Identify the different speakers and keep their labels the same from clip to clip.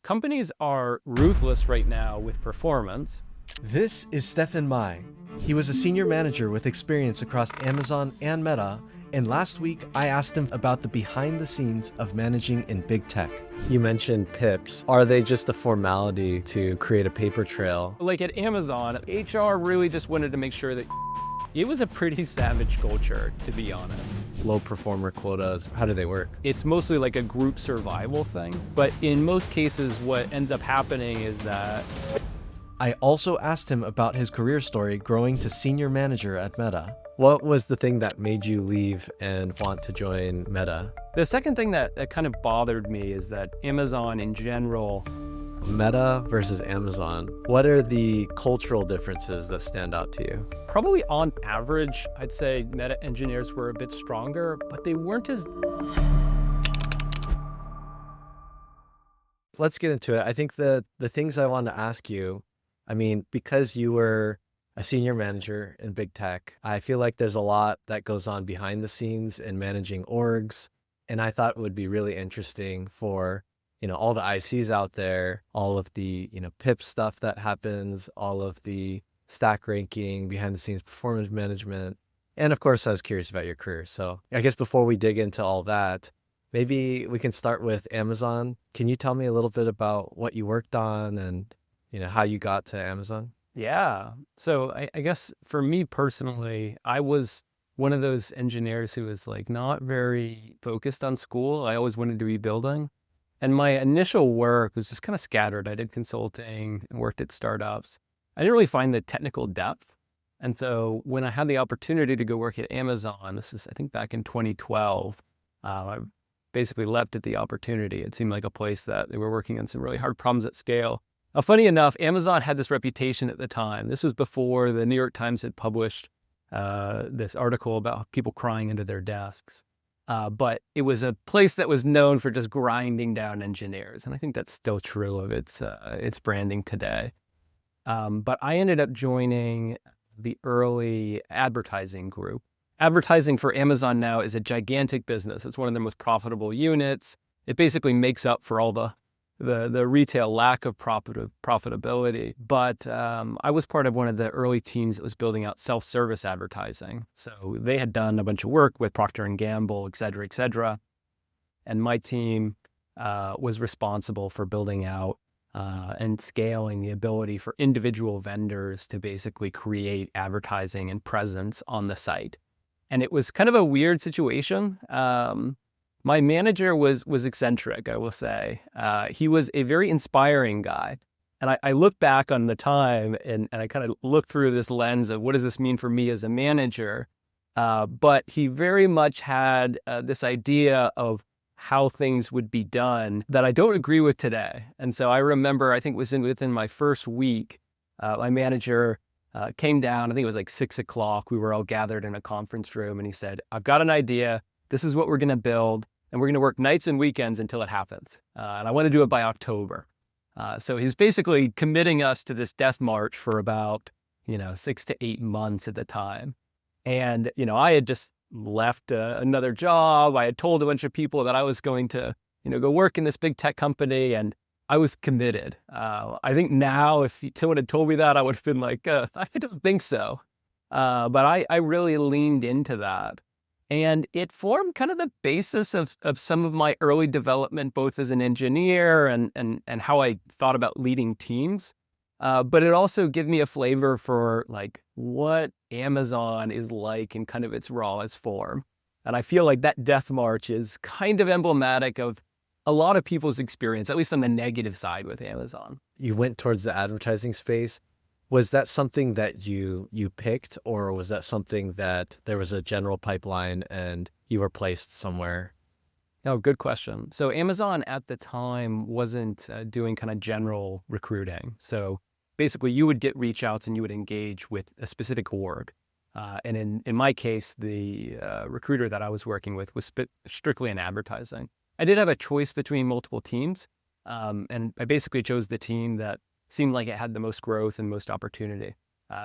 Speaker 1: Companies are ruthless right now with performance.
Speaker 2: This is Stefan. He was a senior manager with experience across Amazon and Meta, and last week I asked him about the behind the scenes of managing in big tech.
Speaker 3: You mentioned PIPs. Are they just a formality to create a paper trail?
Speaker 1: Like at Amazon, HR really just wanted to make sure that it was a pretty savage culture, to be honest.
Speaker 3: Low performer quotas, how do they work?
Speaker 1: It's mostly like a group survival thing, but in most cases what ends up happening is that
Speaker 2: I also asked him about his career story growing to senior manager at Meta.
Speaker 3: What was the thing that made you leave and want to join Meta?
Speaker 1: the second thing that kind of bothered me is that Amazon in general,
Speaker 3: Meta versus Amazon. What are the cultural differences that stand out to you?
Speaker 1: probably on average, I'd say Meta engineers were a bit stronger, but they weren't as
Speaker 3: Let's get into it. I think the things I want to ask you, because you were a senior manager in big tech, I feel like there's a lot that goes on behind the scenes in managing orgs. And I thought it would be really interesting for, all the ICs out there, all of the, PIP stuff that happens, all of the stack ranking, behind the scenes performance management. And of course, I was curious about your career. So I guess before we dig into all that, maybe we can start with Amazon. Can you tell me a little bit about what you worked on and, how you got to Amazon?
Speaker 1: Yeah. So I guess for me personally, I was one of those engineers who was like not very focused on school. I always wanted to be building. And my initial work was just kind of scattered. I did consulting and worked at startups. I didn't really find the technical depth. And so when I had the opportunity to go work at Amazon, this is, I think, back in 2012, I basically leapt at the opportunity. It seemed like a place that they were working on some really hard problems at scale. Funny enough, Amazon had this reputation at the time. This was before the New York Times had published this article about people crying under their desks. But it was a place that was known for just grinding down engineers. And I think that's still true of its branding today. But I ended up joining the early advertising group. Advertising for Amazon now is a gigantic business. It's one of their most profitable units. It basically makes up for all the retail lack of profitability. But I was part of one of the early teams that was building out self-service advertising. So they had done a bunch of work with Procter & Gamble, et cetera, et cetera. And my team was responsible for building out and scaling the ability for individual vendors to basically create advertising and presence on the site. And it was kind of a weird situation. My manager was eccentric, I will say. He was a very inspiring guy. And I look back on the time and I kind of look through this lens of what does this mean for me as a manager? But he very much had this idea of how things would be done that I don't agree with today. And so I remember, I think it was within my first week, my manager came down. I think it was like 6 o'clock. We were all gathered in a conference room and he said, I've got an idea. This is what we're going to build. And we're going to work nights and weekends until it happens. And I want to do it by October. So he's basically committing us to this death march for about, 6 to 8 months at the time. And, I had just left another job. I had told a bunch of people that I was going to, go work in this big tech company, and I was committed. I think now if someone had told me that, I would have been like, I don't think so. But I really leaned into that. And it formed kind of the basis of some of my early development, both as an engineer and how I thought about leading teams. But it also gave me a flavor for like what Amazon is like in kind of its rawest form. And I feel like that death march is kind of emblematic of a lot of people's experience, at least on the negative side with Amazon.
Speaker 3: You went towards the advertising space. Was that something that you picked, or was that something that there was a general pipeline and you were placed somewhere?
Speaker 1: Oh, good question. So Amazon at the time wasn't doing kind of general recruiting. So basically you would get reach outs and you would engage with a specific org. And in my case, the recruiter that I was working with was strictly in advertising. I did have a choice between multiple teams. And I basically chose the team that seemed like it had the most growth and most opportunity.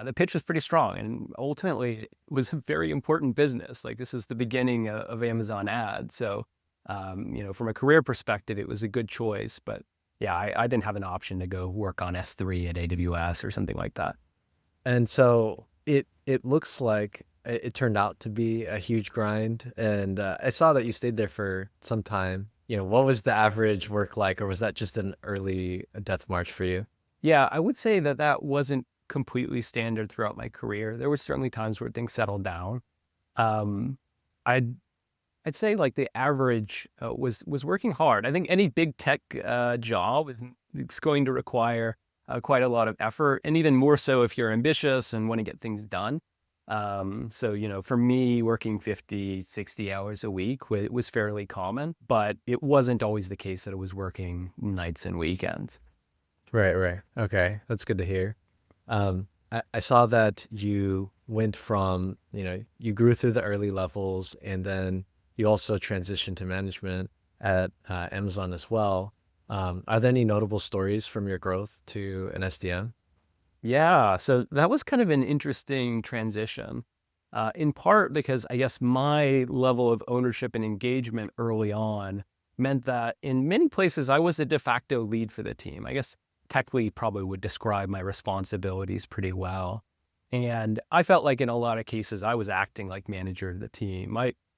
Speaker 1: The pitch was pretty strong, and ultimately it was a very important business. Like this was the beginning of Amazon ads. So, from a career perspective, it was a good choice, but yeah, I didn't have an option to go work on S3 at AWS or something like that.
Speaker 3: And so it looks like it turned out to be a huge grind. And I saw that you stayed there for some time. What was the average work like, or was that just an early death march for you?
Speaker 1: Yeah, I would say that that wasn't completely standard throughout my career. There were certainly times where things settled down. Um, I'd I'd say like the average was working hard. I think any big tech job is going to require quite a lot of effort, and even more so if you're ambitious and want to get things done. So, for me, working 50, 60 hours a week was fairly common, but it wasn't always the case that I was working nights and weekends.
Speaker 3: Right, right. Okay, that's good to hear. I saw that you went from, you grew through the early levels, and then you also transitioned to management at Amazon as well. Are there any notable stories from your growth to an SDM?
Speaker 1: Yeah, so that was kind of an interesting transition, in part because I guess my level of ownership and engagement early on meant that in many places I was the de facto lead for the team. I guess tech lead probably would describe my responsibilities pretty well. And I felt like in a lot of cases I was acting like manager of the team.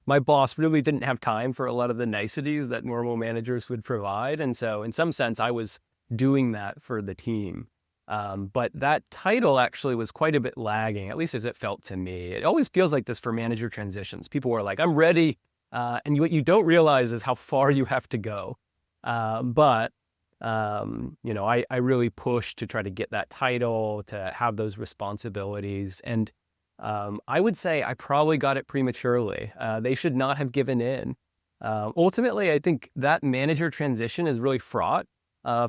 Speaker 1: My boss really didn't have time for a lot of the niceties that normal managers would provide. And so in some sense I was doing that for the team. But that title actually was quite a bit lagging, at least as it felt to me. It always feels like this for manager transitions. People were like, I'm ready. And what you don't realize is how far you have to go. I really pushed to try to get that title, to have those responsibilities. And I would say I probably got it prematurely. They should not have given in. Ultimately, I think that manager transition is really fraught.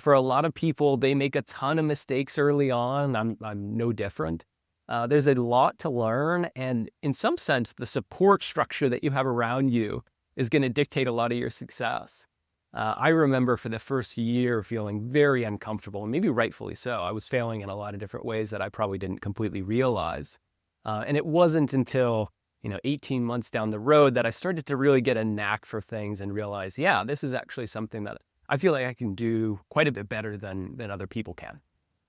Speaker 1: For a lot of people, they make a ton of mistakes early on. I'm no different. There's a lot to learn, and in some sense, the support structure that you have around you is going to dictate a lot of your success. I remember for the first year feeling very uncomfortable, and maybe rightfully so. I was failing in a lot of different ways that I probably didn't completely realize. And it wasn't until 18 months down the road that I started to really get a knack for things and realize, yeah, this is actually something that I feel like I can do quite a bit better than other people can.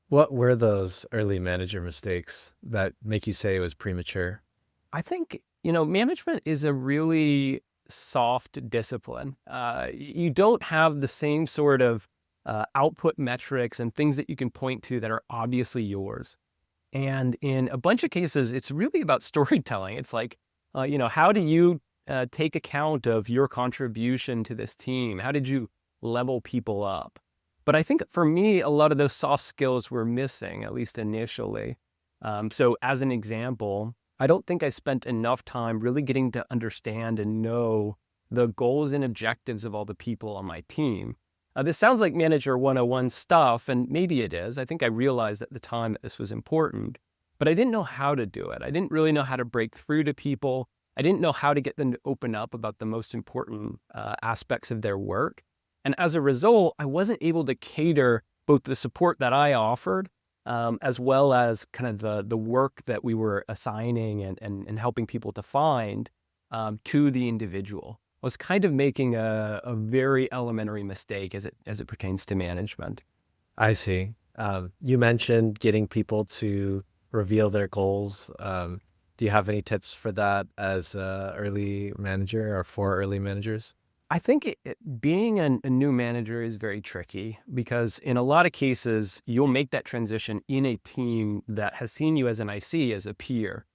Speaker 3: What were those early manager mistakes that make you say it was premature?
Speaker 1: I think, management is a really soft discipline. You don't have the same sort of output metrics and things that you can point to that are obviously yours. And in a bunch of cases, it's really about storytelling. It's like, how do you take account of your contribution to this team? How did you level people up? But I think for me, a lot of those soft skills were missing, at least initially. So as an example, I don't think I spent enough time really getting to understand and know the goals and objectives of all the people on my team. This sounds like Manager 101 stuff, and maybe it is. I think I realized at the time that this was important, but I didn't know how to do it. I didn't really know how to break through to people. I didn't know how to get them to open up about the most important aspects of their work. And as a result, I wasn't able to cater both the support that I offered, as well as kind of the work that we were assigning and helping people to find to the individual. I was kind of making a very elementary mistake as it pertains to management.
Speaker 3: I see. You mentioned getting people to reveal their goals. Do you have any tips for that as a early manager or for early managers?
Speaker 1: I think being a new manager is very tricky because in a lot of cases, you'll make that transition in a team that has seen you as an IC, as a peer.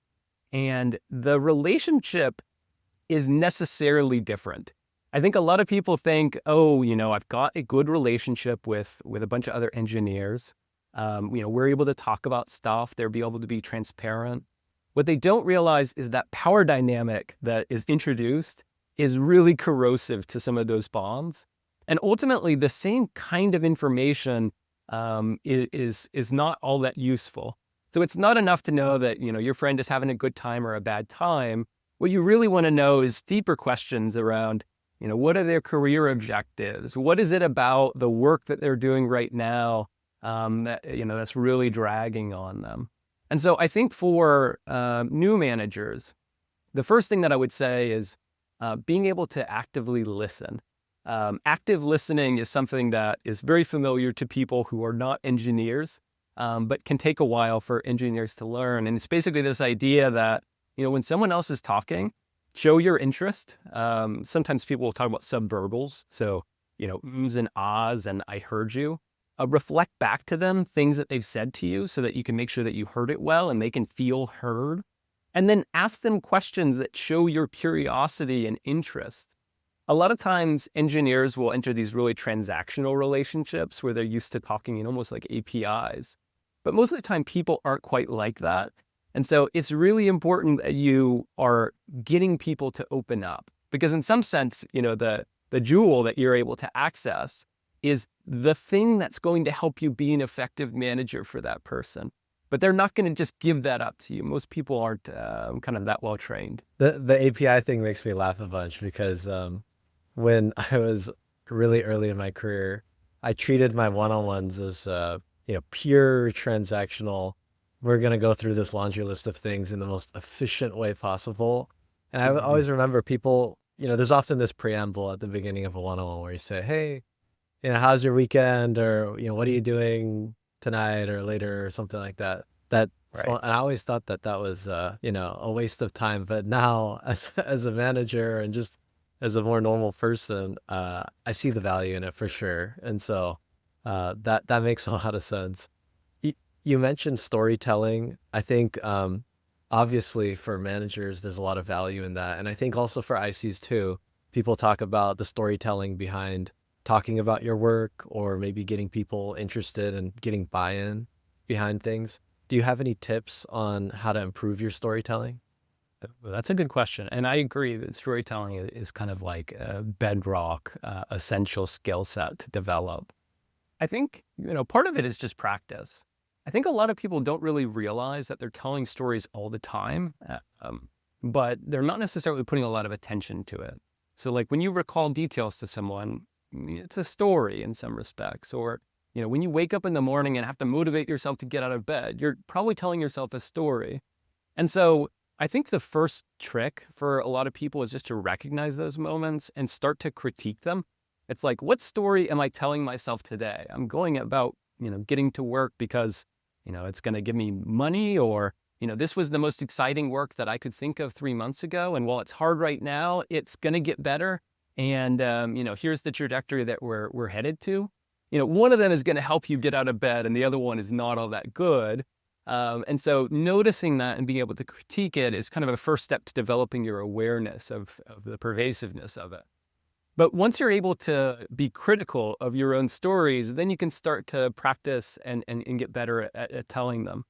Speaker 1: And the relationship is necessarily different. I think a lot of people think, oh, I've got a good relationship with a bunch of other engineers. We're able to talk about stuff. They'll be able to be transparent. What they don't realize is that power dynamic that is introduced is really corrosive to some of those bonds. And ultimately, the same kind of information is not all that useful. So it's not enough to know that, your friend is having a good time or a bad time. What you really want to know is deeper questions around, what are their career objectives? What is it about the work that they're doing right now that's really dragging on them? And so I think for new managers, the first thing that I would say is being able to actively listen. Active listening is something that is very familiar to people who are not engineers, but can take a while for engineers to learn. And it's basically this idea that, when someone else is talking, show your interest. Sometimes people will talk about subverbals. So, ums and ahs and I heard you. Reflect back to them things that they've said to you so that you can make sure that you heard it well and they can feel heard. And then ask them questions that show your curiosity and interest. A lot of times engineers will enter these really transactional relationships where they're used to talking in almost like APIs. But most of the time people aren't quite like that. And so it's really important that you are getting people to open up, because in some sense, the jewel that you're able to access is the thing that's going to help you be an effective manager for that person. But they're not going to just give that up to you. Most people aren't kind of that well trained.
Speaker 3: The API thing makes me laugh a bunch because when I was really early in my career, I treated my one-on-ones as pure transactional. We're going to go through this laundry list of things in the most efficient way possible. And I always remember people, there's often this preamble at the beginning of a one-on-one where you say, hey, how's your weekend? Or, what are you doing tonight or later or something like that. Right. And I always thought that was, a waste of time. But now as a manager and just as a more normal person, I see the value in it for sure. And so that makes a lot of sense. You mentioned storytelling. I think obviously for managers, there's a lot of value in that. And I think also for ICs too, people talk about the storytelling behind talking about your work or maybe getting people interested and getting buy-in behind things. Do you have any tips on how to improve your storytelling?
Speaker 1: Well, that's a good question. And I agree that storytelling is kind of like a bedrock, essential skill set to develop. I think, part of it is just practice. I think a lot of people don't really realize that they're telling stories all the time, but they're not necessarily putting a lot of attention to it. So like when you recall details to someone, it's a story in some respects. Or, when you wake up in the morning and have to motivate yourself to get out of bed, you're probably telling yourself a story. And so I think the first trick for a lot of people is just to recognize those moments and start to critique them. It's like, what story am I telling myself today? I'm going about, getting to work because, it's going to give me money, or, this was the most exciting work that I could think of 3 months ago. And while it's hard right now, it's going to get better. And, here's the trajectory that we're headed to. One of them is going to help you get out of bed and the other one is not all that good. And so noticing that and being able to critique it is kind of a first step to developing your awareness of the pervasiveness of it. But once you're able to be critical of your own stories, then you can start to practice and get better at telling them.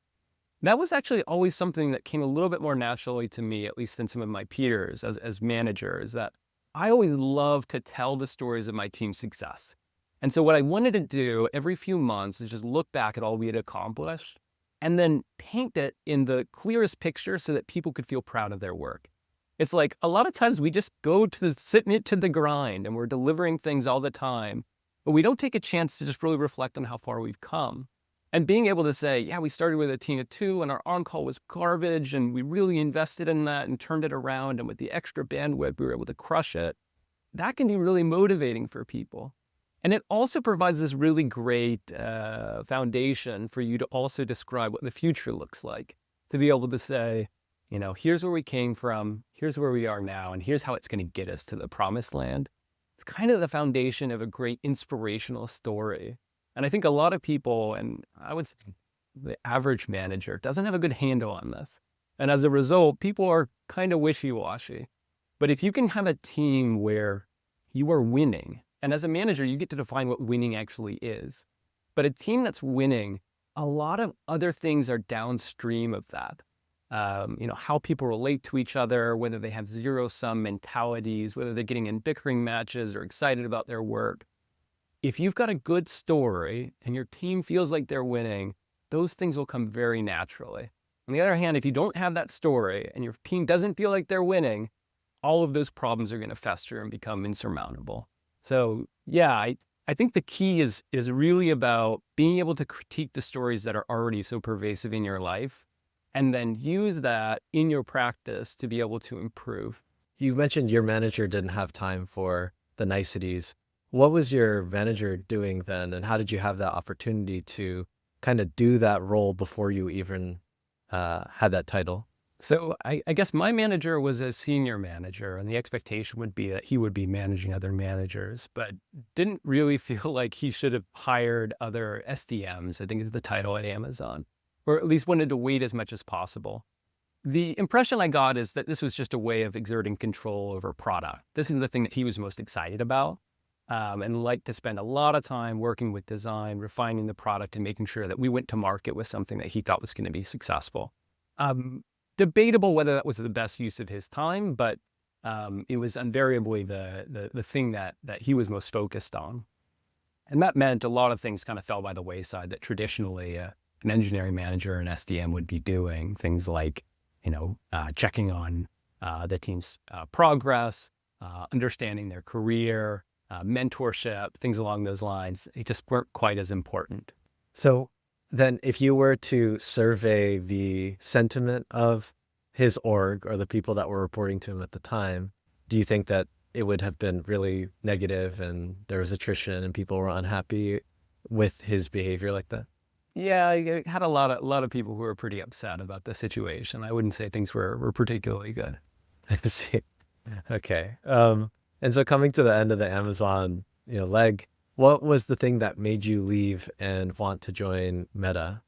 Speaker 1: That was actually always something that came a little bit more naturally to me, at least than some of my peers as managers, that I always love to tell the stories of my team's success. And so what I wanted to do every few months is just look back at all we had accomplished and then paint it in the clearest picture so that people could feel proud of their work. It's like a lot of times we just go sitting it to the grind and we're delivering things all the time, but we don't take a chance to just really reflect on how far we've come. And being able to say, yeah, we started with a team of 2 and our on-call was garbage and we really invested in that and turned it around. And with the extra bandwidth, we were able to crush it. That can be really motivating for people. And it also provides this really great foundation for you to also describe what the future looks like. To be able to say, here's where we came from, here's where we are now, and here's how it's going to get us to the promised land. It's kind of the foundation of a great inspirational story. And I think a lot of people, and I would say the average manager, doesn't have a good handle on this. And as a result, people are kind of wishy-washy. But if you can have a team where you are winning, and as a manager, you get to define what winning actually is. But a team that's winning, a lot of other things are downstream of that. How people relate to each other, whether they have zero-sum mentalities, whether they're getting in bickering matches or excited about their work. If you've got a good story and your team feels like they're winning, those things will come very naturally. On the other hand, if you don't have that story and your team doesn't feel like they're winning, all of those problems are going to fester and become insurmountable. So yeah, I think the key is really about being able to critique the stories that are already so pervasive in your life and then use that in your practice to be able to improve.
Speaker 3: You mentioned your manager didn't have time for the niceties. What was your manager doing then, and how did you have that opportunity to kind of do that role before you even had that title?
Speaker 1: So I guess my manager was a senior manager, and the expectation would be that he would be managing other managers, but didn't really feel like he should have hired other SDMs, I think is the title at Amazon, or at least wanted to wait as much as possible. The impression I got is that this was just a way of exerting control over product. This is the thing that he was most excited about, and liked to spend a lot of time working with design, refining the product, and making sure that we went to market with something that he thought was going to be successful. Um, Debatable whether that was the best use of his time, but it was invariably the thing that he was most focused on. And that meant a lot of things kind of fell by the wayside that traditionally an engineering manager and SDM would be doing. Things like, checking on the team's progress, understanding their career, mentorship, things along those lines. They just weren't quite as important.
Speaker 3: So then, if you were to survey the sentiment of his org or the people that were reporting to him at the time, do you think that it would have been really negative and there was attrition and people were unhappy with his behavior like that?
Speaker 1: Yeah, I had a lot of people who were pretty upset about the situation. I wouldn't say things were particularly good.
Speaker 3: I see. Okay. And so coming to the end of the Amazon, leg, what was the thing that made you leave and want to join Meta?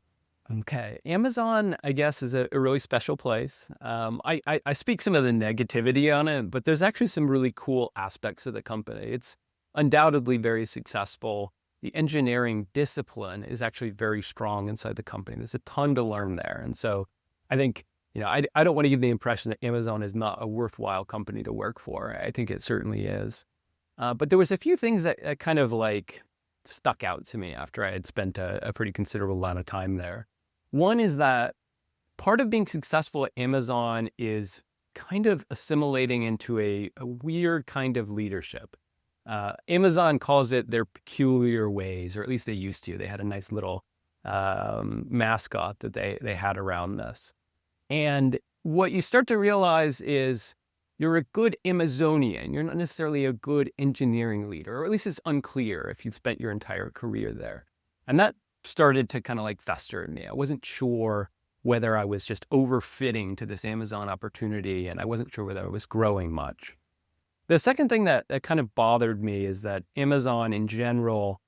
Speaker 1: Okay. Amazon, I guess, is a really special place. I speak some of the negativity on it, but there's actually some really cool aspects of the company. It's undoubtedly very successful. The engineering discipline is actually very strong inside the company. There's a ton to learn there. And so I think, I don't want to give the impression that Amazon is not a worthwhile company to work for. I think it certainly is. But there was a few things that kind of like stuck out to me after I had spent a pretty considerable amount of time there. One is that part of being successful at Amazon is kind of assimilating into a weird kind of leadership. Amazon calls it their peculiar ways, or at least they used to. They had a nice little mascot that they had around this. And what you start to realize is you're a good Amazonian. You're not necessarily a good engineering leader, or at least it's unclear if you've spent your entire career there. And that started to kind of like fester in me. I wasn't sure whether I was just overfitting to this Amazon opportunity, and I wasn't sure whether I was growing much. The second thing that kind of bothered me is that Amazon in general,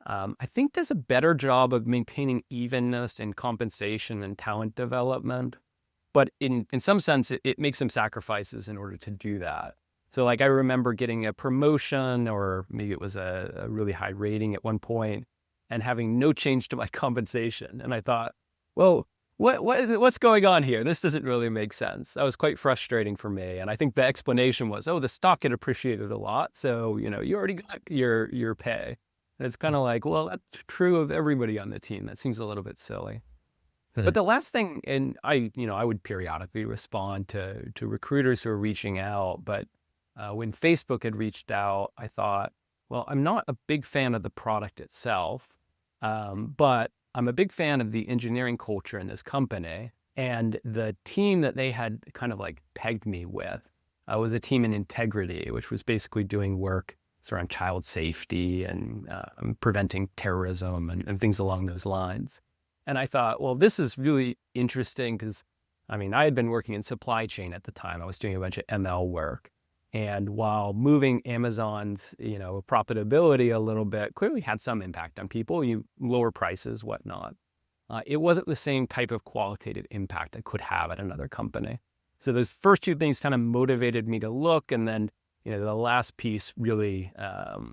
Speaker 1: I think does a better job of maintaining evenness in compensation and talent development. But in some sense, it makes some sacrifices in order to do that. So like I remember getting a promotion, or maybe it was a really high rating at one point, and having no change to my compensation. And I thought, well, what's going on here? This doesn't really make sense. That was quite frustrating for me. And I think the explanation was, the stock had appreciated a lot. So, you already got your pay. And it's kind of like, well, that's true of everybody on the team. That seems a little bit silly. But the last thing, and I would periodically respond to recruiters who are reaching out. But when Facebook had reached out, I thought, well, I'm not a big fan of the product itself, but I'm a big fan of the engineering culture in this company. And the team that they had kind of like pegged me with was a team in integrity, which was basically doing work around child safety and preventing terrorism and things along those lines. And I thought, well, this is really interesting because, I had been working in supply chain at the time. I was doing a bunch of ML work. And while moving Amazon's, profitability a little bit clearly had some impact on people, lower prices, whatnot. It wasn't the same type of qualitative impact I could have at another company. So those first two things kind of motivated me to look. And then, the last piece really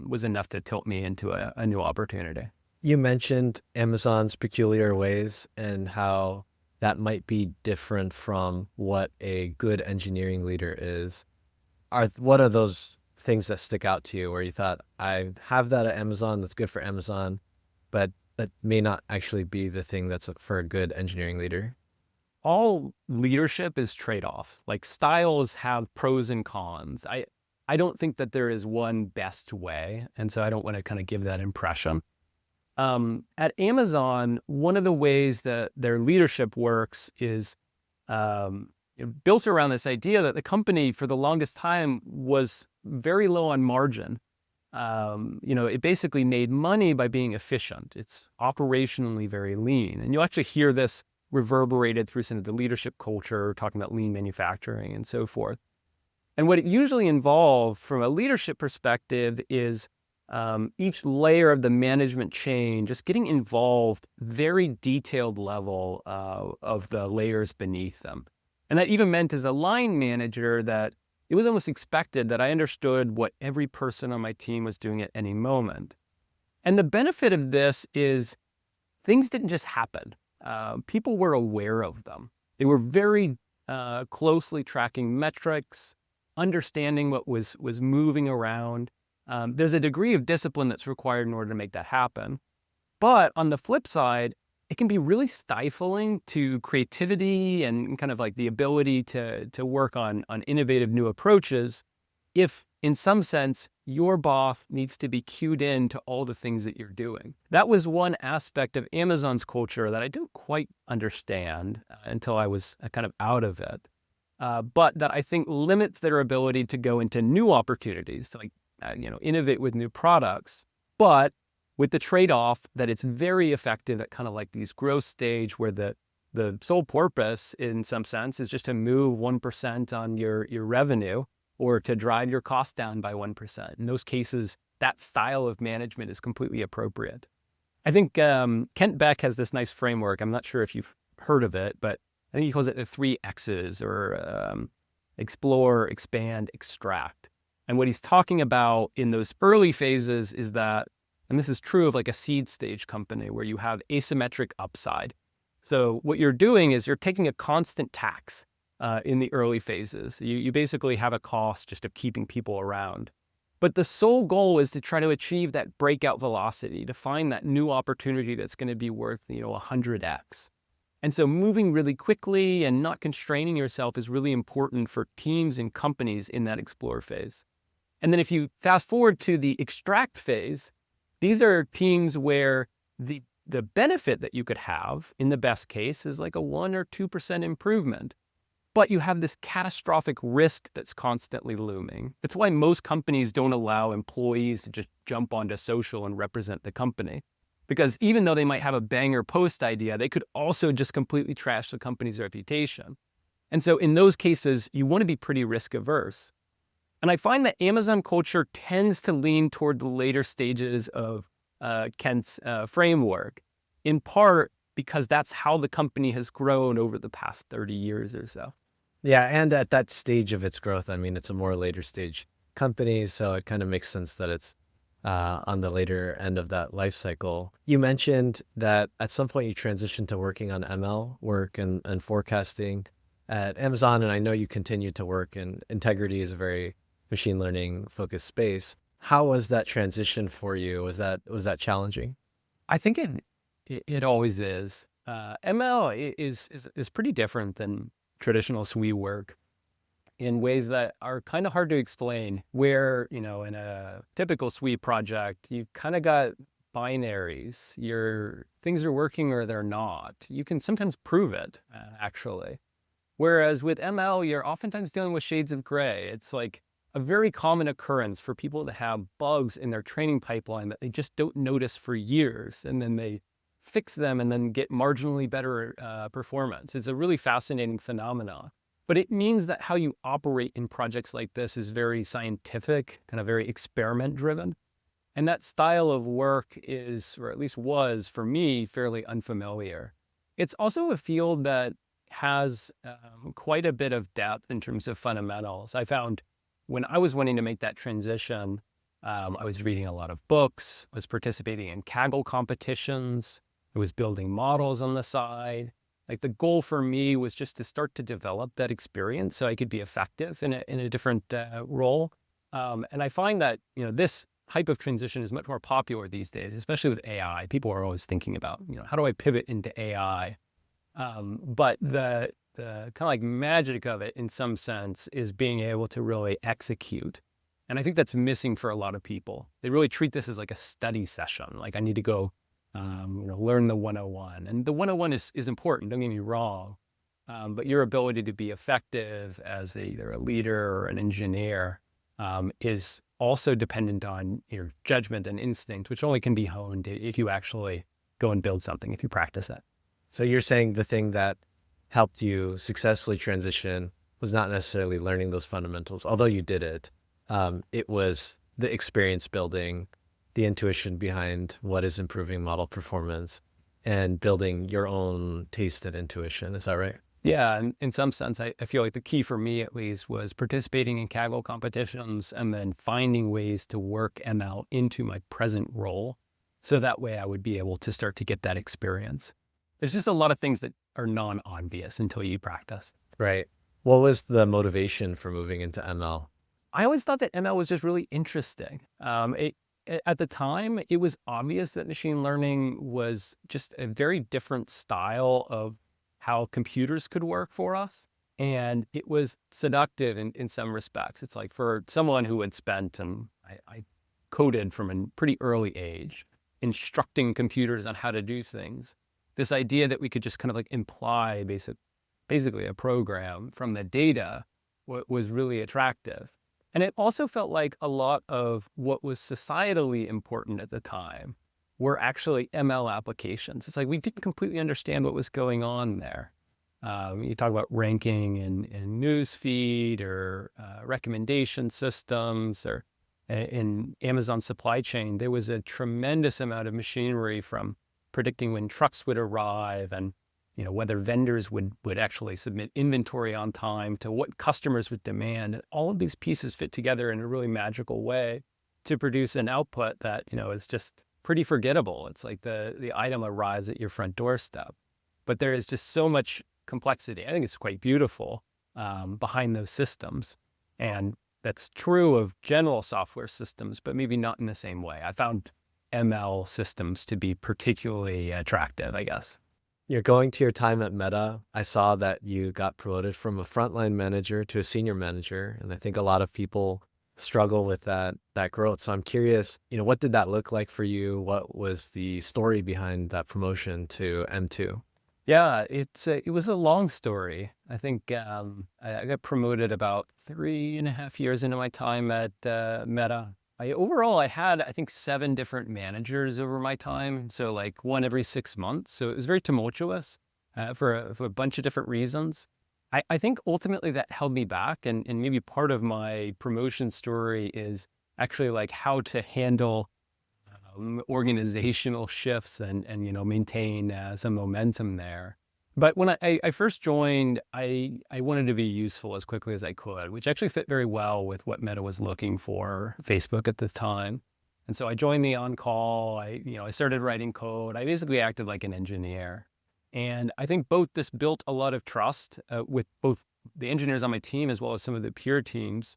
Speaker 1: was enough to tilt me into a new opportunity.
Speaker 3: You mentioned Amazon's peculiar ways and how that might be different from what a good engineering leader is. What are those things that stick out to you where you thought, I have that at Amazon, that's good for Amazon, but that may not actually be the thing that's for a good engineering leader?
Speaker 1: All leadership is trade-off. Like styles have pros and cons. I don't think that there is one best way. And so I don't want to kind of give that impression. At Amazon, one of the ways that their leadership works is built around this idea that the company for the longest time was very low on margin. it basically made money by being efficient. It's operationally very lean. And you'll actually hear this reverberated through some of the leadership culture, talking about lean manufacturing and so forth. And what it usually involves from a leadership perspective is each layer of the management chain just getting involved, very detailed level of the layers beneath them. And that even meant as a line manager that it was almost expected that I understood what every person on my team was doing at any moment. And the benefit of this is things didn't just happen. People were aware of them. They were very closely tracking metrics, understanding what was moving around. There's a degree of discipline that's required in order to make that happen. But on the flip side, it can be really stifling to creativity and kind of like the ability to work on innovative new approaches if, in some sense, your boss needs to be cued in to all the things that you're doing. That was one aspect of Amazon's culture that I didn't quite understand until I was kind of out of it, but that I think limits their ability to go into new opportunities, to innovate with new products, but with the trade-off that it's very effective at kind of like these growth stage where the sole purpose, in some sense, is just to move 1% on your revenue or to drive your cost down by 1%. In those cases, that style of management is completely appropriate. I think Kent Beck has this nice framework. I'm not sure if you've heard of it, but I think he calls it the 3 X's, or explore, expand, extract. And what he's talking about in those early phases is that, and this is true of like a seed stage company where you have asymmetric upside. So what you're doing is you're taking a constant tax in the early phases. You basically have a cost just of keeping people around. But the sole goal is to try to achieve that breakout velocity, to find that new opportunity that's going to be worth, 100x. And so moving really quickly and not constraining yourself is really important for teams and companies in that explore phase. And then if you fast forward to the extract phase, these are teams where the benefit that you could have in the best case is like a 1 or 2% improvement. But you have this catastrophic risk that's constantly looming. That's why most companies don't allow employees to just jump onto social and represent the company. Because even though they might have a banger post idea, they could also just completely trash the company's reputation. And so in those cases, you want to be pretty risk averse. And I find that Amazon culture tends to lean toward the later stages of Kent's framework, in part because that's how the company has grown over the past 30 years or so.
Speaker 3: Yeah, and at that stage of its growth, I mean, it's a more later stage company, so it kind of makes sense that it's on the later end of that life cycle. You mentioned that at some point you transitioned to working on ML work and forecasting at Amazon, and I know you continue to work in integrity is a very machine learning focused space. How was that transition for you? Was that challenging?
Speaker 1: I think it always is. ML is pretty different than traditional SWE work in ways that are kind of hard to explain, where, in a typical SWE project, you've kind of got binaries. Things are working or they're not. You can sometimes prove it, actually. Whereas with ML, you're oftentimes dealing with shades of gray. It's like a very common occurrence for people to have bugs in their training pipeline that they just don't notice for years, and then they fix them and then get marginally better performance. It's a really fascinating phenomenon. But it means that how you operate in projects like this is very scientific, kind of very experiment driven. And that style of work is, or at least was for me, fairly unfamiliar. It's also a field that has quite a bit of depth in terms of fundamentals. I found when I was wanting to make that transition, I was reading a lot of books, I was participating in Kaggle competitions, I was building models on the side. Like the goal for me was just to start to develop that experience so I could be effective in a different role. And I find that, this type of transition is much more popular these days, especially with AI. People are always thinking about, how do I pivot into AI? But the kind of like magic of it in some sense is being able to really execute. And I think that's missing for a lot of people. They really treat this as like a study session. Like I need to go learn the 101. And the 101 is important, don't get me wrong. But your ability to be effective as either a leader or an engineer is also dependent on your judgment and instinct, which only can be honed if you actually go and build something, if you practice it.
Speaker 3: So you're saying the thing that helped you successfully transition was not necessarily learning those fundamentals, although you did it. It was the experience building, the intuition behind what is improving model performance, and building your own taste and intuition. Is that right?
Speaker 1: Yeah, and in some sense, I feel like the key for me at least was participating in Kaggle competitions and then finding ways to work ML into my present role. So that way I would be able to start to get that experience. There's just a lot of things that are non-obvious until you practice.
Speaker 3: Right. What was the motivation for moving into ML?
Speaker 1: I always thought that ML was just really interesting. At the time, it was obvious that machine learning was just a very different style of how computers could work for us. And it was seductive in some respects. It's like for someone who had spent, and I coded from a pretty early age, instructing computers on how to do things. This idea that we could just kind of like imply basically a program from the data was really attractive. And it also felt like a lot of what was societally important at the time were actually ML applications. It's like we didn't completely understand what was going on there. You talk about ranking in newsfeed or recommendation systems, or in Amazon supply chain, there was a tremendous amount of machinery from predicting when trucks would arrive and whether vendors would actually submit inventory on time to what customers would demand. And all of these pieces fit together in a really magical way to produce an output that, is just pretty forgettable. It's like the item arrives at your front doorstep, but there is just so much complexity. I think it's quite beautiful behind those systems. And that's true of general software systems, but maybe not in the same way. I found ML systems to be particularly attractive, I guess.
Speaker 3: You're going to your time at Meta. I saw that you got promoted from a frontline manager to a senior manager. And I think a lot of people struggle with that growth. So I'm curious, what did that look like for you? What was the story behind that promotion to M2?
Speaker 1: Yeah, it was a long story. I think I got promoted about 3.5 years into my time at Meta. Overall, I had, I think, 7 different managers over my time. So like one every 6 months. So it was very tumultuous for a bunch of different reasons. I think ultimately that held me back. And maybe part of my promotion story is actually like how to handle organizational shifts and maintain some momentum there. But when I first joined, I wanted to be useful as quickly as I could, which actually fit very well with what Meta was looking for, Facebook at the time. And so I joined the on-call. I started writing code. I basically acted like an engineer. And I think this built a lot of trust with both the engineers on my team as well as some of the peer teams,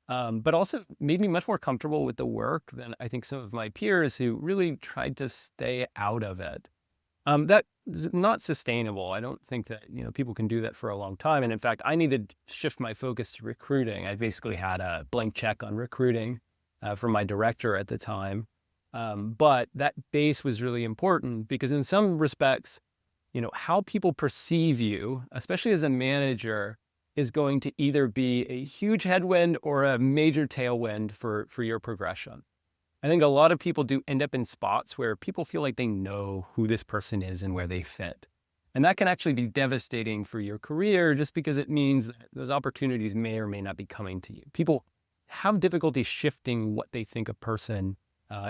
Speaker 1: but also made me much more comfortable with the work than I think some of my peers who really tried to stay out of it. That is not sustainable. I don't think that people can do that for a long time. And in fact, I needed to shift my focus to recruiting. I basically had a blank check on recruiting from my director at the time. But that base was really important because in some respects, how people perceive you, especially as a manager, is going to either be a huge headwind or a major tailwind for your progression. I think a lot of people do end up in spots where people feel like they know who this person is and where they fit. And that can actually be devastating for your career just because it means that those opportunities may or may not be coming to you. People have difficulty shifting what they think a person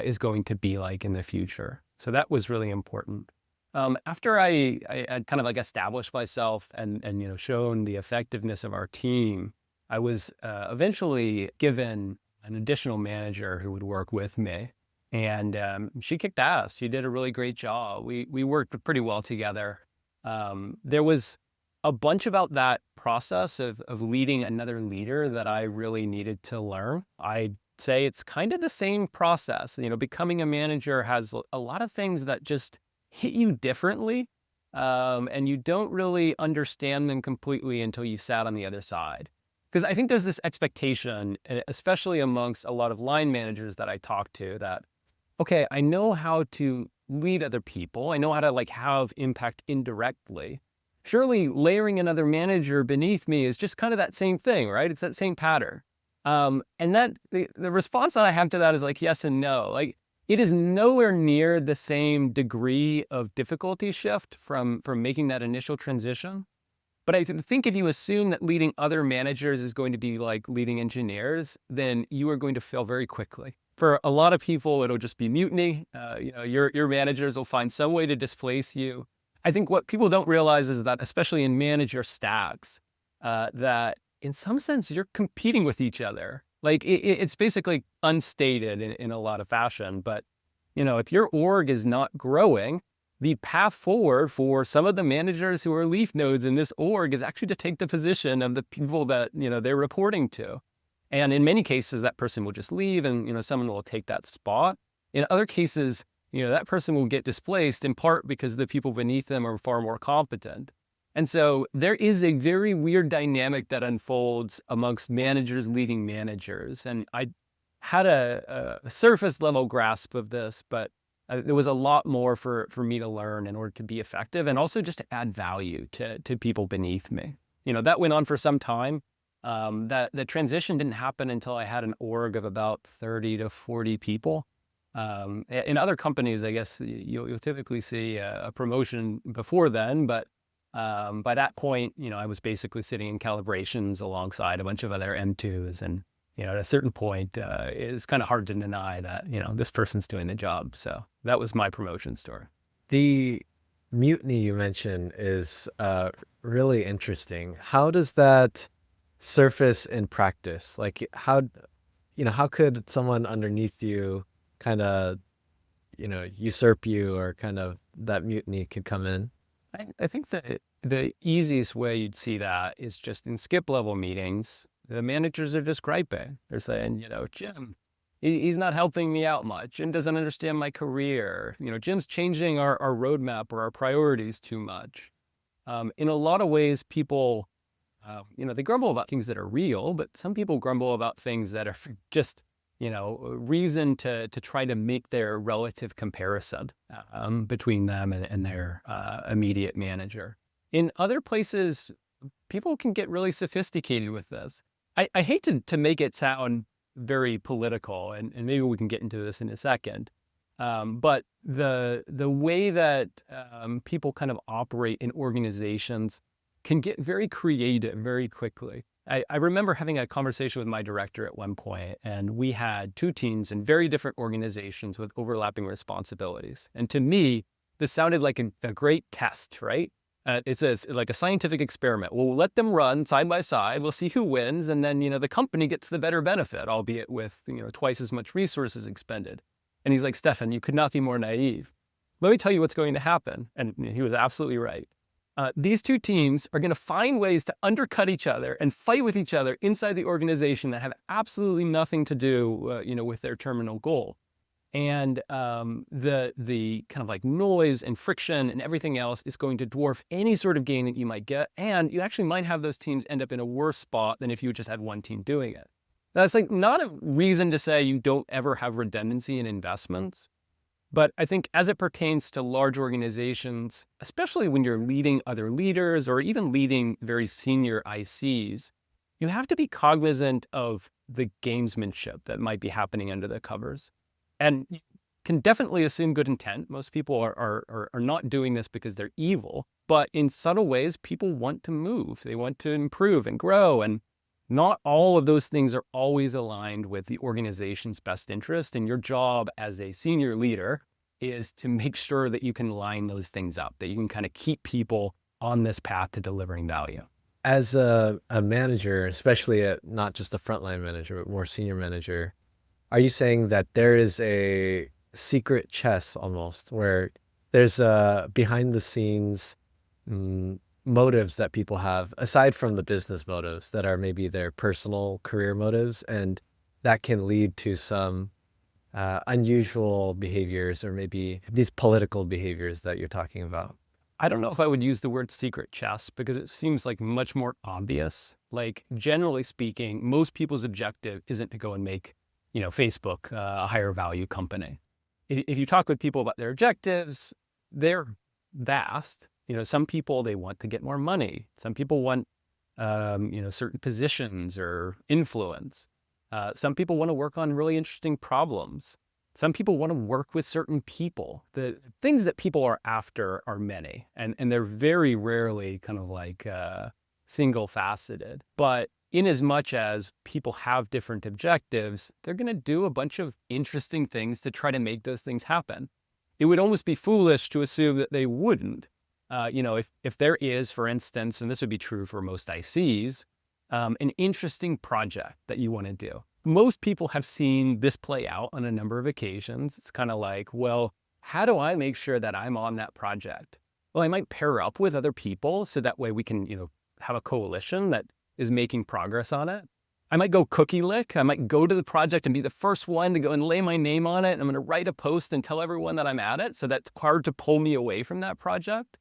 Speaker 1: is going to be like in the future. So that was really important. After I had kind of like established myself and shown the effectiveness of our team, I was eventually given an additional manager who would work with me. And she kicked ass. She did a really great job. We worked pretty well together. There was a bunch about that process of leading another leader that I really needed to learn. I'd say it's kind of the same process. Becoming a manager has a lot of things that just hit you differently. And you don't really understand them completely until you sat on the other side. Because I think there's this expectation, especially amongst a lot of line managers that I talk to, that, okay, I know how to lead other people. I know how to have impact indirectly. Surely layering another manager beneath me is just kind of that same thing, right? It's that same pattern. And that the response that I have to that is like yes and no. Like it is nowhere near the same degree of difficulty shift from making that initial transition. But I think if you assume that leading other managers is going to be like leading engineers, then you are going to fail very quickly. For a lot of people, it'll just be mutiny. Your managers will find some way to displace you. I think what people don't realize is that, especially in manager stacks, that in some sense you're competing with each other. Like it's basically unstated in a lot of fashion. But if your org is not growing, the path forward for some of the managers who are leaf nodes in this org is actually to take the position of the people that they're reporting to. And in many cases, that person will just leave and someone will take that spot. In other cases, that person will get displaced in part because the people beneath them are far more competent. And so there is a very weird dynamic that unfolds amongst managers leading managers. And I had a surface level grasp of this, but there was a lot more for me to learn in order to be effective and also just to add value to people beneath me. That went on for some time. That the transition didn't happen until I had an org of about 30 to 40 people. In other companies, I guess you'll typically see a promotion before then, but by that point, I was basically sitting in calibrations alongside a bunch of other M2s. And, at a certain point, it's kind of hard to deny that, this person's doing the job. So that was my promotion story.
Speaker 3: The mutiny you mentioned is really interesting. How does that surface in practice? Like how could someone underneath you kind of, usurp you, or kind of that mutiny could come in?
Speaker 1: I think that the easiest way you'd see that is just in skip level meetings. The managers are just griping. They're saying, Jim, he's not helping me out much. Jim doesn't understand my career. Jim's changing our roadmap or our priorities too much. In a lot of ways, people, they grumble about things that are real, but some people grumble about things that are just, reason to try to make their relative comparison between them and their immediate manager. In other places, people can get really sophisticated with this. I hate to make it sound very political, and maybe we can get into this in a second. But the way that people kind of operate in organizations can get very creative very quickly. I remember having a conversation with my director at one point, and we had two teams in very different organizations with overlapping responsibilities. And to me, this sounded like a great test, right? It's like a scientific experiment. We'll let them run side by side. We'll see who wins. And then, the company gets the better benefit, albeit with, twice as much resources expended. And he's like, Stefan, you could not be more naive. Let me tell you what's going to happen. And he was absolutely right. These two teams are going to find ways to undercut each other and fight with each other inside the organization that have absolutely nothing to do, with their terminal goal. And the kind of like noise and friction and everything else is going to dwarf any sort of gain that you might get. And you actually might have those teams end up in a worse spot than if you just had one team doing it. That's like not a reason to say you don't ever have redundancy in investments. But I think as it pertains to large organizations, especially when you're leading other leaders or even leading very senior ICs, you have to be cognizant of the gamesmanship that might be happening under the covers. And you can definitely assume good intent. Most people are not doing this because they're evil, but in subtle ways, people want to move. They want to improve and grow. And not all of those things are always aligned with the organization's best interest. And your job as a senior leader is to make sure that you can line those things up, that you can kind of keep people on this path to delivering value.
Speaker 3: As a manager, especially not just a frontline manager, but more senior manager, are you saying that there is a secret chess almost, where there's behind the scenes motives that people have, aside from the business motives that are maybe their personal career motives, and that can lead to some unusual behaviors, or maybe these political behaviors that you're talking about?
Speaker 1: I don't know if I would use the word secret chess because it seems like much more obvious. Like generally speaking, most people's objective isn't to go and make Facebook, a higher value company. If you talk with people about their objectives, they're vast. Some people, they want to get more money. Some people want, certain positions or influence. Some people want to work on really interesting problems. Some people want to work with certain people. The things that people are after are many, and they're very rarely kind of like single-faceted. But in as much as people have different objectives, they're going to do a bunch of interesting things to try to make those things happen. It would almost be foolish to assume that they wouldn't. If there is, for instance, and this would be true for most ICs, an interesting project that you want to do. Most people have seen this play out on a number of occasions. It's kind of like, well, how do I make sure that I'm on that project? Well, I might pair up with other people so that way we can, have a coalition that is making progress on it. I might go cookie lick. I might go to the project and be the first one to go and lay my name on it. And I'm going to write a post and tell everyone that I'm at it. So that's hard to pull me away from that project.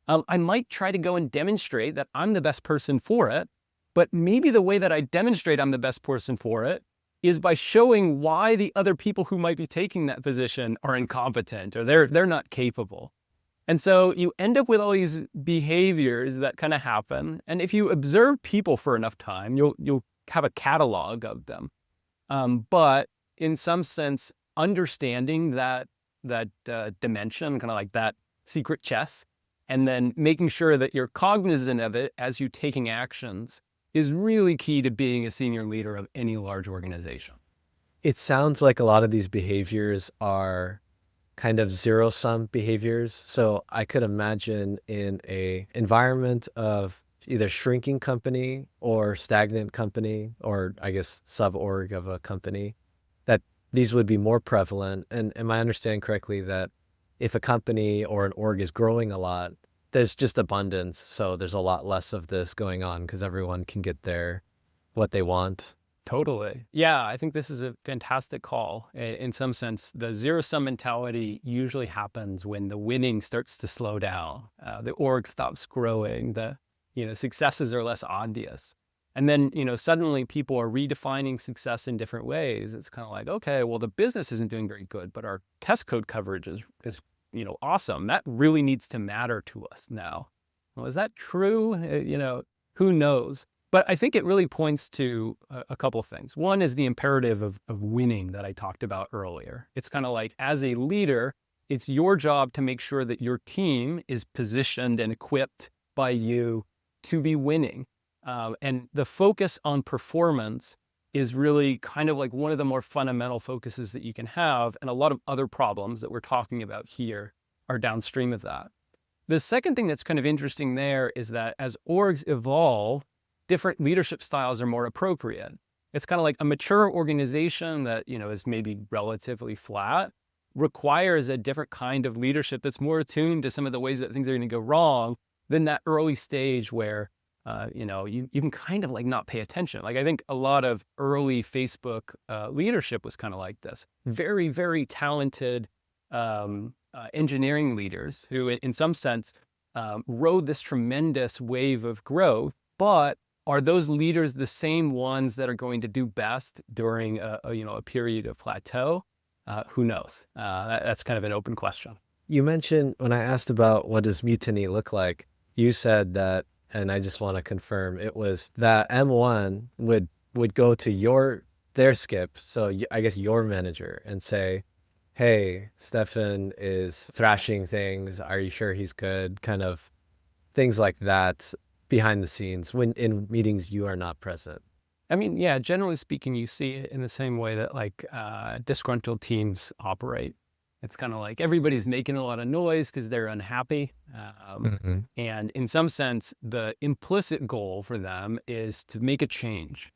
Speaker 1: I might try to go and demonstrate that I'm the best person for it. But maybe the way that I demonstrate I'm the best person for it is by showing why the other people who might be taking that position are incompetent or they're not capable. And so you end up with all these behaviors that kind of happen. And if you observe people for enough time, you'll have a catalog of them. But in some sense, understanding that dimension, kind of like that secret chess, and then making sure that you're cognizant of it as you're taking actions is really key to being a senior leader of any large organization.
Speaker 3: It sounds like a lot of these behaviors are kind of zero-sum behaviors. So I could imagine in a environment of either shrinking company or stagnant company, or I guess sub-org of a company, that these would be more prevalent. And am I understanding correctly that if a company or an org is growing a lot, there's just abundance, so there's a lot less of this going on because everyone can get what they want?
Speaker 1: Totally. Yeah, I think this is a fantastic call. In some sense, the zero-sum mentality usually happens when the winning starts to slow down. The org stops growing. The successes are less obvious. And then, suddenly people are redefining success in different ways. It's kind of like, okay, well, the business isn't doing very good, but our test code coverage is awesome. That really needs to matter to us now. Well, is that true? Who knows? But I think it really points to a couple of things. One is the imperative of winning that I talked about earlier. It's kind of like, as a leader, it's your job to make sure that your team is positioned and equipped by you to be winning. And the focus on performance is really kind of like one of the more fundamental focuses that you can have. And a lot of other problems that we're talking about here are downstream of that. The second thing that's kind of interesting there is that as orgs evolve, different leadership styles are more appropriate. It's kind of like a mature organization that, is maybe relatively flat, requires a different kind of leadership that's more attuned to some of the ways that things are going to go wrong than that early stage where you can kind of like not pay attention. Like I think a lot of early Facebook leadership was kind of like this. Very, very talented engineering leaders who in some sense rode this tremendous wave of growth. But are those leaders the same ones that are going to do best during a period of plateau? Who knows? That's kind of an open question.
Speaker 3: You mentioned, when I asked about what does Mutiny look like, you said that, and I just want to confirm, it was that M1 would go to their skip, so I guess your manager, and say, hey, Stefan is thrashing things. Are you sure he's good? Kind of things like that behind the scenes when in meetings you are not present.
Speaker 1: I mean, yeah, generally speaking, you see it in the same way that like disgruntled teams operate. It's kind of like everybody's making a lot of noise because they're unhappy. And in some sense, the implicit goal for them is to make a change.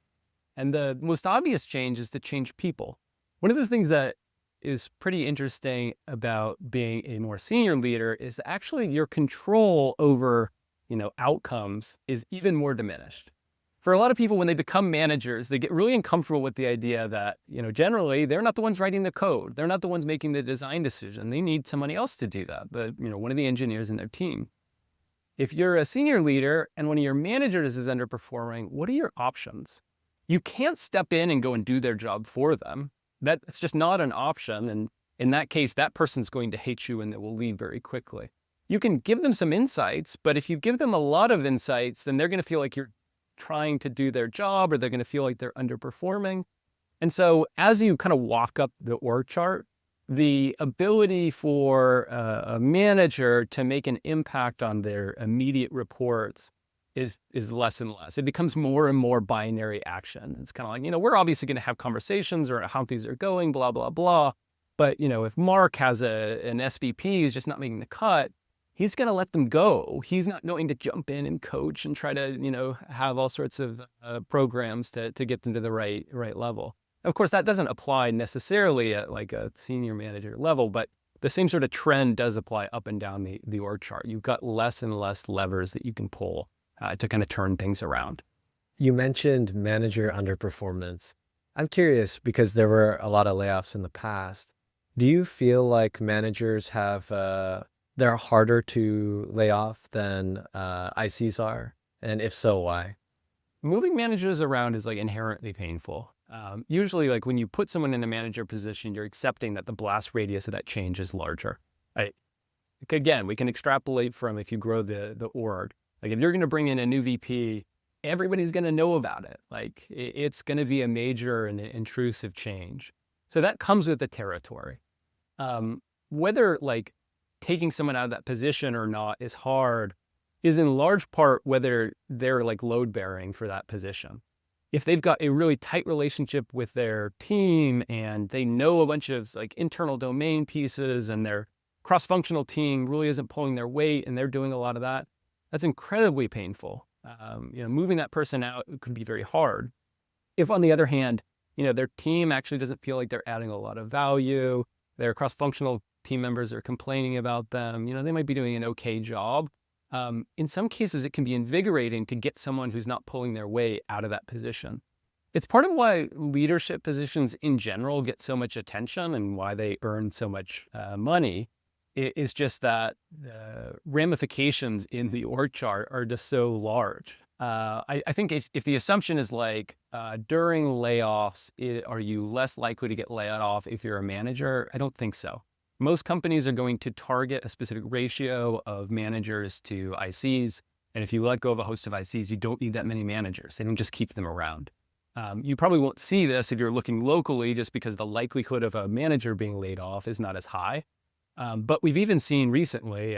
Speaker 1: And the most obvious change is to change people. One of the things that is pretty interesting about being a more senior leader is that actually your control over, outcomes is even more diminished. For a lot of people, when they become managers, they get really uncomfortable with the idea that, generally they're not the ones writing the code. They're not the ones making the design decision. They need somebody else to do that, one of the engineers in their team. If you're a senior leader and one of your managers is underperforming, what are your options? You can't step in and go and do their job for them. That's just not an option. And in that case, that person's going to hate you and they will leave very quickly. You can give them some insights, but if you give them a lot of insights, then they're going to feel like you're trying to do their job, or they're going to feel like they're underperforming. And so as you kind of walk up the org chart, the ability for a manager to make an impact on their immediate reports is less and less. It becomes more and more binary action. It's kind of like, we're obviously going to have conversations or how things are going, blah, blah, blah. But, if Mark has an SVP who's just not making the cut, he's going to let them go. He's not going to jump in and coach and try to, have all sorts of programs to get them to the right level. Of course, that doesn't apply necessarily at like a senior manager level, but the same sort of trend does apply up and down the org chart. You've got less and less levers that you can pull to kind of turn things around.
Speaker 3: You mentioned manager underperformance. I'm curious because there were a lot of layoffs in the past. Do you feel like managers have, they're harder to lay off than ICs are? And if so, why?
Speaker 1: Moving managers around is like inherently painful. Usually, like when you put someone in a manager position, you're accepting that the blast radius of that change is larger. Again, we can extrapolate from if you grow the org. Like if you're going to bring in a new VP, everybody's going to know about it. Like it's going to be a major and intrusive change. So that comes with the territory. Whether like taking someone out of that position or not is hard is in large part whether they're like load bearing for that position. If they've got a really tight relationship with their team and they know a bunch of like internal domain pieces and their cross-functional team really isn't pulling their weight and they're doing a lot of that, that's incredibly painful. Moving that person out could be very hard. If on the other hand, their team actually doesn't feel like they're adding a lot of value, their cross-functional team members are complaining about them, they might be doing an okay job. In some cases, it can be invigorating to get someone who's not pulling their weight out of that position. It's part of why leadership positions in general get so much attention and why they earn so much money. It's just that the ramifications in the org chart are just so large. I think if the assumption is like during layoffs, are you less likely to get laid off if you're a manager? I don't think so. Most companies are going to target a specific ratio of managers to ICs. And if you let go of a host of ICs, you don't need that many managers. They don't just keep them around. You probably won't see this if you're looking locally just because the likelihood of a manager being laid off is not as high. But we've even seen recently,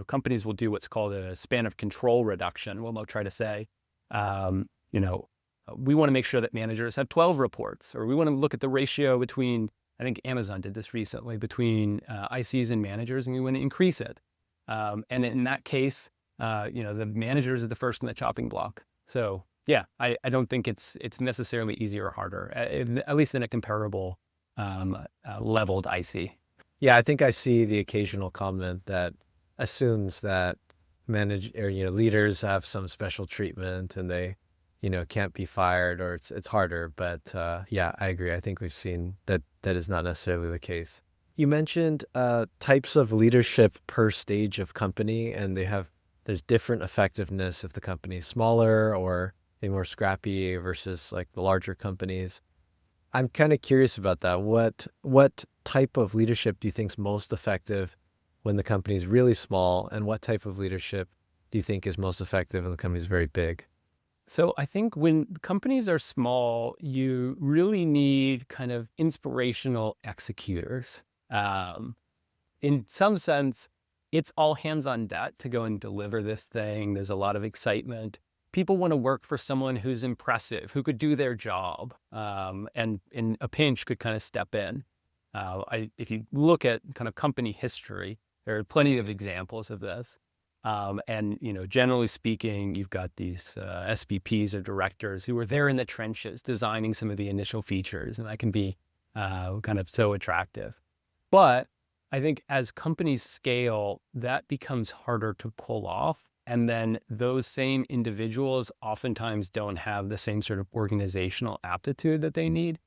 Speaker 1: companies will do what's called a span of control reduction. Well, they'll try to say, we want to make sure that managers have 12 reports, or we want to look at the ratio between, I think Amazon did this recently, between ICs and managers, and we want to increase it. And in that case, the managers are the first in the chopping block. So yeah, I don't think it's necessarily easier or harder, at least in a comparable leveled IC.
Speaker 3: Yeah, I think I see the occasional comment that assumes that leaders have some special treatment and they, can't be fired or it's harder. But yeah, I agree. I think we've seen that is not necessarily the case. You mentioned types of leadership per stage of company, and there's different effectiveness if the company is smaller or more scrappy versus like the larger companies. I'm kind of curious about that. What type of leadership do you think is most effective when the company is really small, and what type of leadership do you think is most effective when the company is very big?
Speaker 1: So I think when companies are small, you really need kind of inspirational executors. In some sense, it's all hands on deck to go and deliver this thing. There's a lot of excitement. People want to work for someone who's impressive, who could do their job, and in a pinch could kind of step in. If you look at kind of company history, there are plenty of examples of this. And generally speaking, you've got these SVPs or directors who are there in the trenches designing some of the initial features, and that can be kind of so attractive. But I think as companies scale, that becomes harder to pull off. And then those same individuals oftentimes don't have the same sort of organizational aptitude that they need.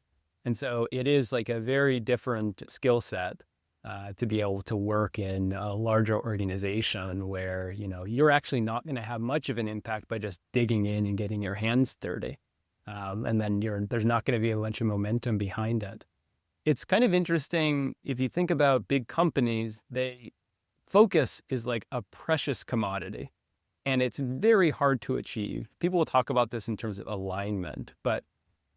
Speaker 1: And so it is like a very different skill set to be able to work in a larger organization where, you're actually not going to have much of an impact by just digging in and getting your hands dirty. And then there's not going to be a bunch of momentum behind it. It's kind of interesting if you think about big companies, focus is like a precious commodity. And it's very hard to achieve. People will talk about this in terms of alignment, but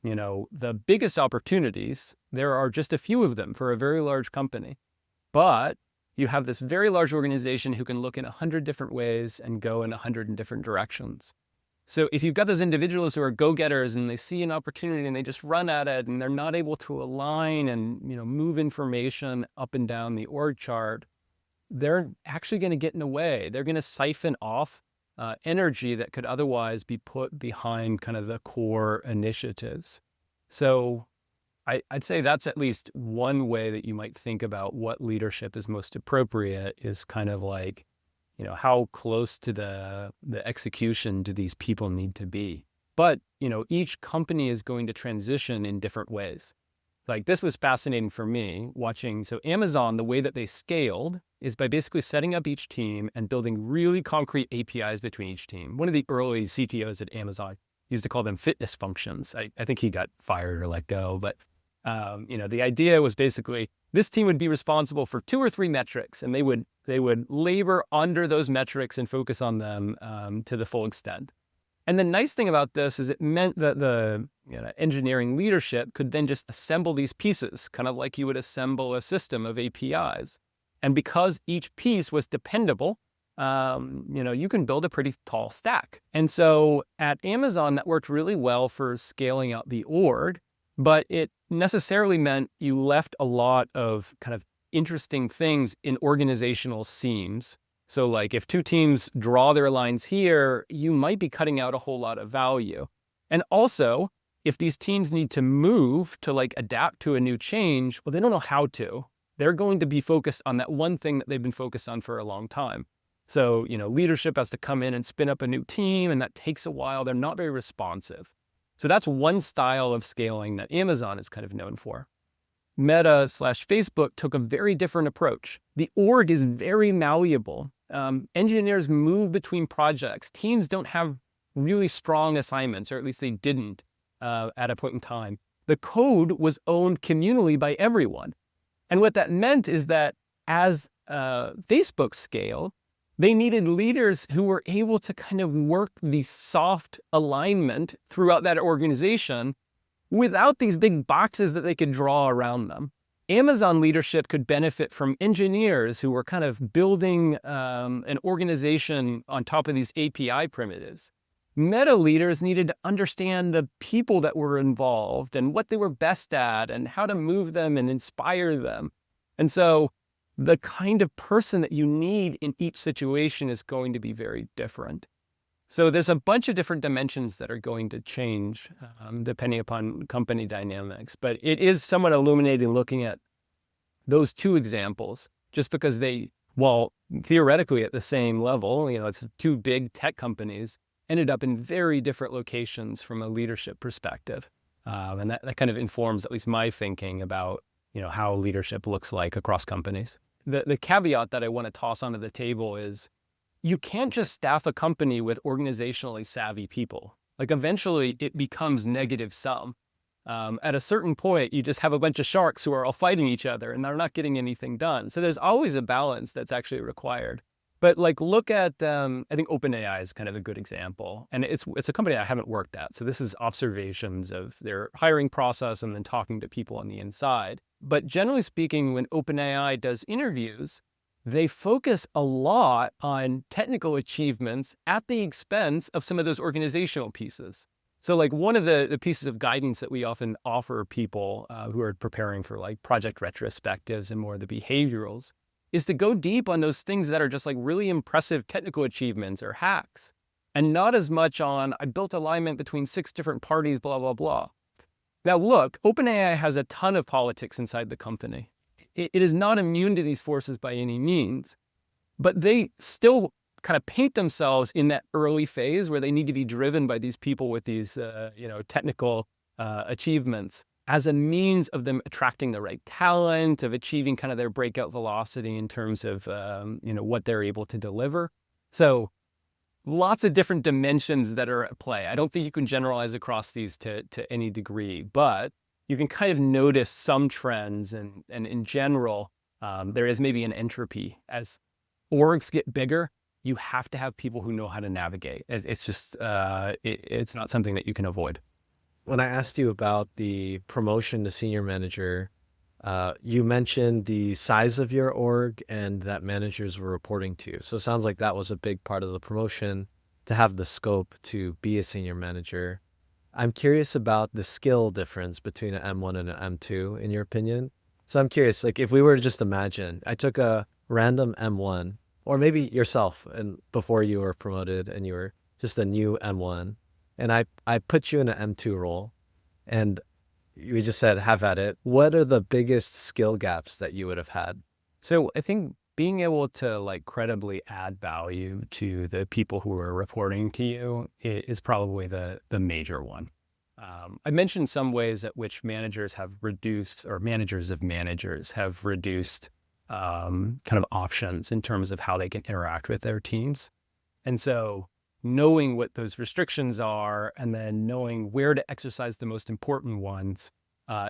Speaker 1: the biggest opportunities, there are just a few of them for a very large company. But you have this very large organization who can look in 100 different ways and go in 100 different directions. So if you've got those individuals who are go-getters and they see an opportunity and they just run at it and they're not able to align and move information up and down the org chart, they're actually going to get in the way. They're going to siphon off energy that could otherwise be put behind kind of the core initiatives. So I'd say that's at least one way that you might think about what leadership is most appropriate, is kind of like, how close to the execution do these people need to be? But, each company is going to transition in different ways. Like, this was fascinating for me watching. So Amazon, the way that they scaled is by basically setting up each team and building really concrete APIs between each team. One of the early CTOs at Amazon used to call them fitness functions. I think he got fired or let go, but the idea was basically this team would be responsible for 2 or 3 metrics, and they would labor under those metrics and focus on them to the full extent. And the nice thing about this is it meant that the engineering leadership could then just assemble these pieces, kind of like you would assemble a system of APIs. And because each piece was dependable, you can build a pretty tall stack. And so at Amazon, that worked really well for scaling out the org, but it necessarily meant you left a lot of kind of interesting things in organizational seams. So like if 2 teams draw their lines here, you might be cutting out a whole lot of value. And also, if these teams need to move to like adapt to a new change, well, they don't know how to. They're going to be focused on that one thing that they've been focused on for a long time. So, leadership has to come in and spin up a new team, and that takes a while. They're not very responsive. So that's one style of scaling that Amazon is kind of known for. Meta/Facebook took a very different approach. The org is very malleable. Engineers move between projects. Teams don't have really strong assignments, or at least they didn't at a point in time. The code was owned communally by everyone. And what that meant is that as Facebook scaled, they needed leaders who were able to kind of work the soft alignment throughout that organization without these big boxes that they could draw around them. Amazon leadership could benefit from engineers who were kind of building an organization on top of these API primitives. Meta leaders needed to understand the people that were involved and what they were best at and how to move them and inspire them. And so the kind of person that you need in each situation is going to be very different. So there's a bunch of different dimensions that are going to change depending upon company dynamics. But it is somewhat illuminating looking at those 2 examples, just because they, while theoretically at the same level, it's 2 big tech companies, ended up in very different locations from a leadership perspective. And that kind of informs at least my thinking about how leadership looks like across companies. The caveat that I want to toss onto the table is you can't just staff a company with organizationally savvy people. Like eventually it becomes negative sum. At a certain point, you just have a bunch of sharks who are all fighting each other and they're not getting anything done. So there's always a balance that's actually required. But like look at, I think OpenAI is kind of a good example. And it's a company I haven't worked at. So this is observations of their hiring process and then talking to people on the inside. But generally speaking, when OpenAI does interviews, they focus a lot on technical achievements at the expense of some of those organizational pieces. So like one of the pieces of guidance that we often offer people who are preparing for like project retrospectives and more of the behaviorals is to go deep on those things that are just like really impressive technical achievements or hacks, and not as much on, I built alignment between 6 different parties, blah, blah, blah. Now look, OpenAI has a ton of politics inside the company. It is not immune to these forces by any means, but they still kind of paint themselves in that early phase where they need to be driven by these people with these, technical achievements as a means of them attracting the right talent, of achieving kind of their breakout velocity in terms of, what they're able to deliver. So lots of different dimensions that are at play. I don't think you can generalize across these to any degree, but you can kind of notice some trends, and in general, there is maybe an entropy. As orgs get bigger, you have to have people who know how to navigate. It's just, it's not something that you can avoid.
Speaker 3: when I asked you about the promotion to senior manager, you mentioned the size of your org and that managers were reporting to you. So it sounds like that was a big part of the promotion to have the scope to be a senior manager. I'm curious about the skill difference between an M1 and an M2, in your opinion. So I'm curious, like if we were to just imagine, I took a random M1, or maybe yourself, and before you were promoted and you were just a new M1, and I put you in an M2 role, and we just said, have at it. What are the biggest skill gaps that you would have had?
Speaker 1: So I think being able to like credibly add value to the people who are reporting to you is probably the major one. I mentioned some ways at which managers have reduced, or managers of managers have reduced kind of options in terms of how they can interact with their teams. And so knowing what those restrictions are and then knowing where to exercise the most important ones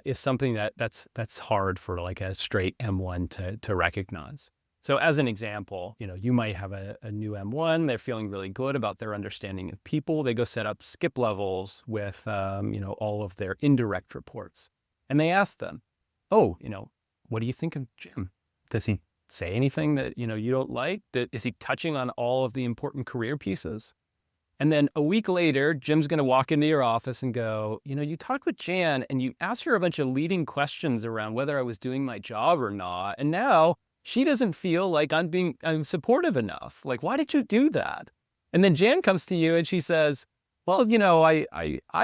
Speaker 1: is something that's hard for like a straight M1 to recognize. So as an example, you might have a new M1, they're feeling really good about their understanding of people. They go set up skip levels with, all of their indirect reports. And they ask them, oh, what do you think of Jim? Does he say anything that, you don't like? Is he touching on all of the important career pieces? And then a week later, Jim's going to walk into your office and go, you talked with Jan and you asked her a bunch of leading questions around whether I was doing my job or not. And now she doesn't feel like I'm supportive enough. Like, why did you do that? And then Jan comes to you and she says, well, I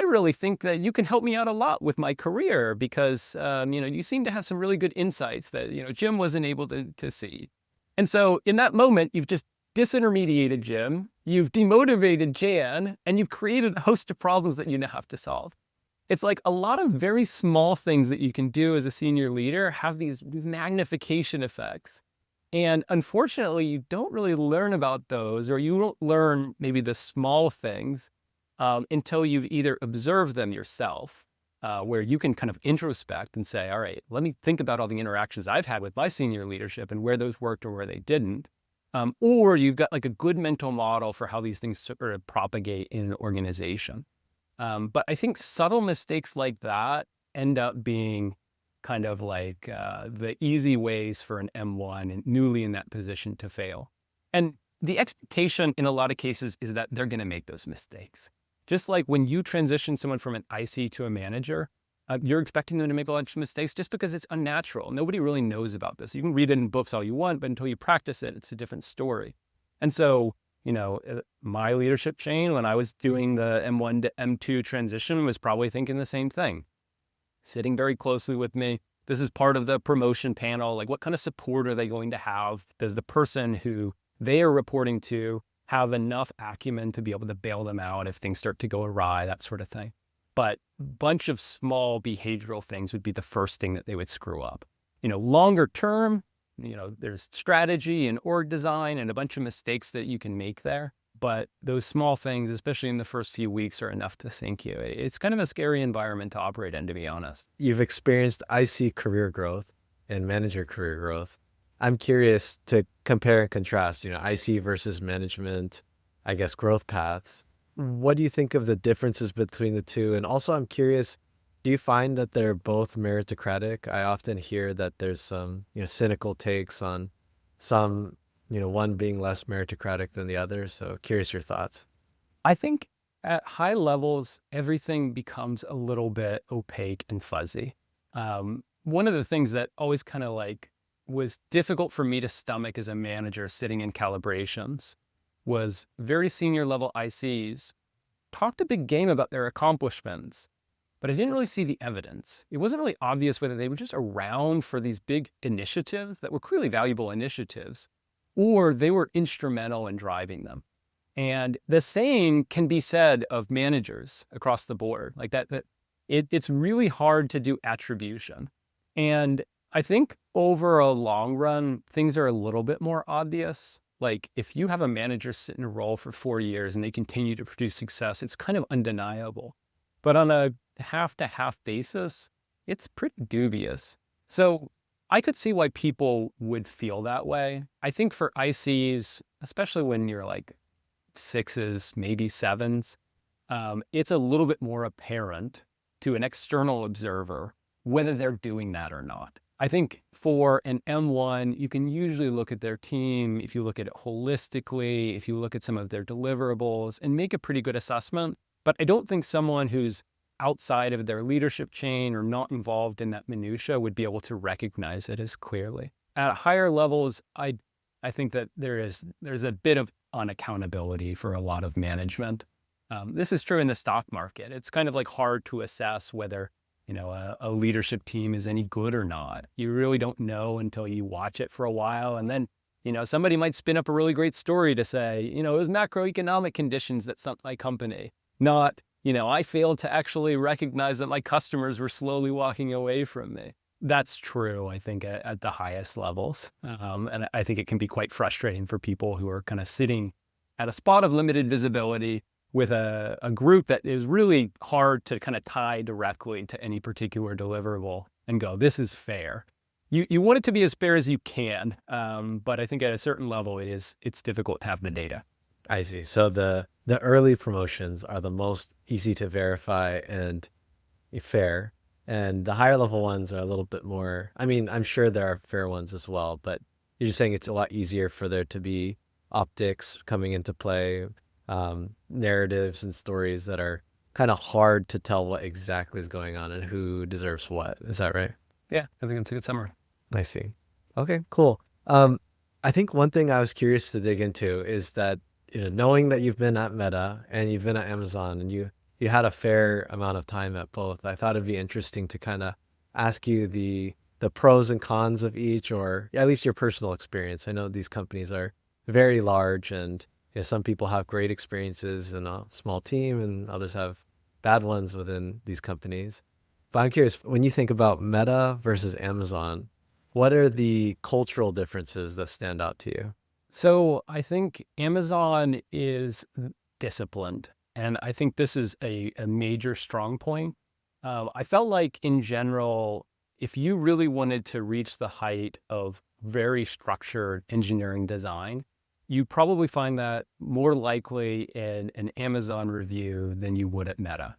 Speaker 1: really think that you can help me out a lot with my career because, you seem to have some really good insights that, Jim wasn't able to see. And so in that moment, you've just disintermediated Jim, you've demotivated Jan, and you've created a host of problems that you now have to solve. It's like a lot of very small things that you can do as a senior leader have these magnification effects. And unfortunately, you don't really learn about those, or you don't learn maybe the small things until you've either observed them yourself, where you can kind of introspect and say, all right, let me think about all the interactions I've had with my senior leadership and where those worked or where they didn't. Or you've got like a good mental model for how these things sort of propagate in an organization. But I think subtle mistakes like that end up being kind of like the easy ways for an M1 and newly in that position to fail. And the expectation in a lot of cases is that they're going to make those mistakes. Just like when you transition someone from an IC to a manager, you're expecting them to make a bunch of mistakes just because it's unnatural. Nobody really knows about this. You can read it in books all you want, but until you practice it, it's a different story. And so, my leadership chain, when I was doing the M1 to M2 transition, was probably thinking the same thing. Sitting very closely with me. This is part of the promotion panel. Like, what kind of support are they going to have? Does the person who they are reporting to have enough acumen to be able to bail them out if things start to go awry, that sort of thing? But a bunch of small behavioral things would be the first thing that they would screw up. Longer term, there's strategy and org design and a bunch of mistakes that you can make there. But those small things, especially in the first few weeks, are enough to sink you. It's kind of a scary environment to operate in, to be honest.
Speaker 3: You've experienced IC career growth and manager career growth. I'm curious to compare and contrast, IC versus management, I guess, growth paths. What do you think of the differences between the two? And also, I'm curious, do you find that they're both meritocratic? I often hear that there's some, cynical takes on some, one being less meritocratic than the other. So curious your thoughts.
Speaker 1: I think at high levels, everything becomes a little bit opaque and fuzzy. One of the things that always kind of like was difficult for me to stomach as a manager sitting in calibrations was very senior level ICs talked a big game about their accomplishments, but I didn't really see the evidence. It wasn't really obvious whether they were just around for these big initiatives that were clearly valuable initiatives, or they were instrumental in driving them. And the same can be said of managers across the board. Like it's really hard to do attribution. And I think over a long run, things are a little bit more obvious. Like if you have a manager sit in a role for 4 years and they continue to produce success, it's kind of undeniable. But on a half-to-half basis, it's pretty dubious. So I could see why people would feel that way. I think for ICs, especially when you're like 6s, maybe 7s, it's a little bit more apparent to an external observer whether they're doing that or not. I think for an M1, you can usually look at their team, if you look at it holistically, if you look at some of their deliverables, and make a pretty good assessment. But I don't think someone who's outside of their leadership chain or not involved in that minutia would be able to recognize it as clearly. At higher levels, I think that there's a bit of unaccountability for a lot of management. This is true in the stock market. It's kind of like hard to assess whether a leadership team is any good or not. You really don't know until you watch it for a while. And then, somebody might spin up a really great story to say, it was macroeconomic conditions that sunk my company, not, I failed to actually recognize that my customers were slowly walking away from me. That's true, I think, at the highest levels. And I think it can be quite frustrating for people who are kind of sitting at a spot of limited visibility with a group that is really hard to kind of tie directly to any particular deliverable and go, this is fair. You want it to be as fair as you can, but I think at a certain level it's difficult to have the data.
Speaker 3: I see. So the early promotions are the most easy to verify and fair, and the higher level ones are a little bit more, I mean, I'm sure there are fair ones as well, but you're just saying it's a lot easier for there to be optics coming into play, narratives and stories that are kind of hard to tell what exactly is going on and who deserves what. Is that right?
Speaker 1: Yeah, I think that's a good summary.
Speaker 3: I see. Okay, cool. I think one thing I was curious to dig into is that, knowing that you've been at Meta and you've been at Amazon and you had a fair amount of time at both, I thought it'd be interesting to kind of ask you the pros and cons of each, or at least your personal experience. I know these companies are very large, and some people have great experiences in a small team and others have bad ones within these companies. But I'm curious, when you think about Meta versus Amazon, what are the cultural differences that stand out to you?
Speaker 1: So I think Amazon is disciplined, and I think this is a major strong point. I felt like in general, if you really wanted to reach the height of very structured engineering design, you probably find that more likely in an Amazon review than you would at Meta.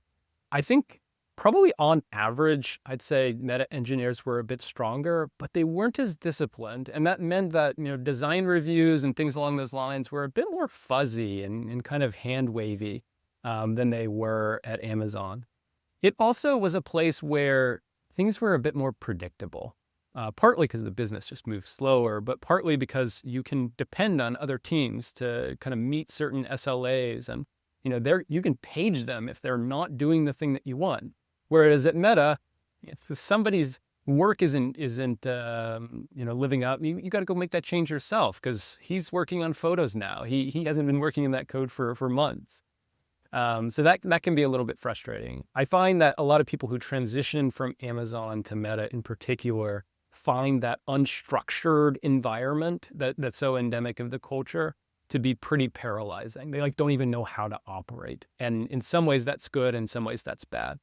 Speaker 1: I think probably on average, I'd say Meta engineers were a bit stronger, but they weren't as disciplined. And that meant that, design reviews and things along those lines were a bit more fuzzy and kind of hand wavy than they were at Amazon. It also was a place where things were a bit more predictable. Partly because the business just moves slower, but partly because you can depend on other teams to kind of meet certain SLAs, and you can page them if they're not doing the thing that you want. Whereas at Meta, if somebody's work isn't living up, you got to go make that change yourself because he's working on photos now. He hasn't been working in that code for months. So that can be a little bit frustrating. I find that a lot of people who transition from Amazon to Meta in particular find that unstructured environment that's so endemic of the culture to be pretty paralyzing. They don't even know how to operate. And in some ways that's good, in some ways that's bad.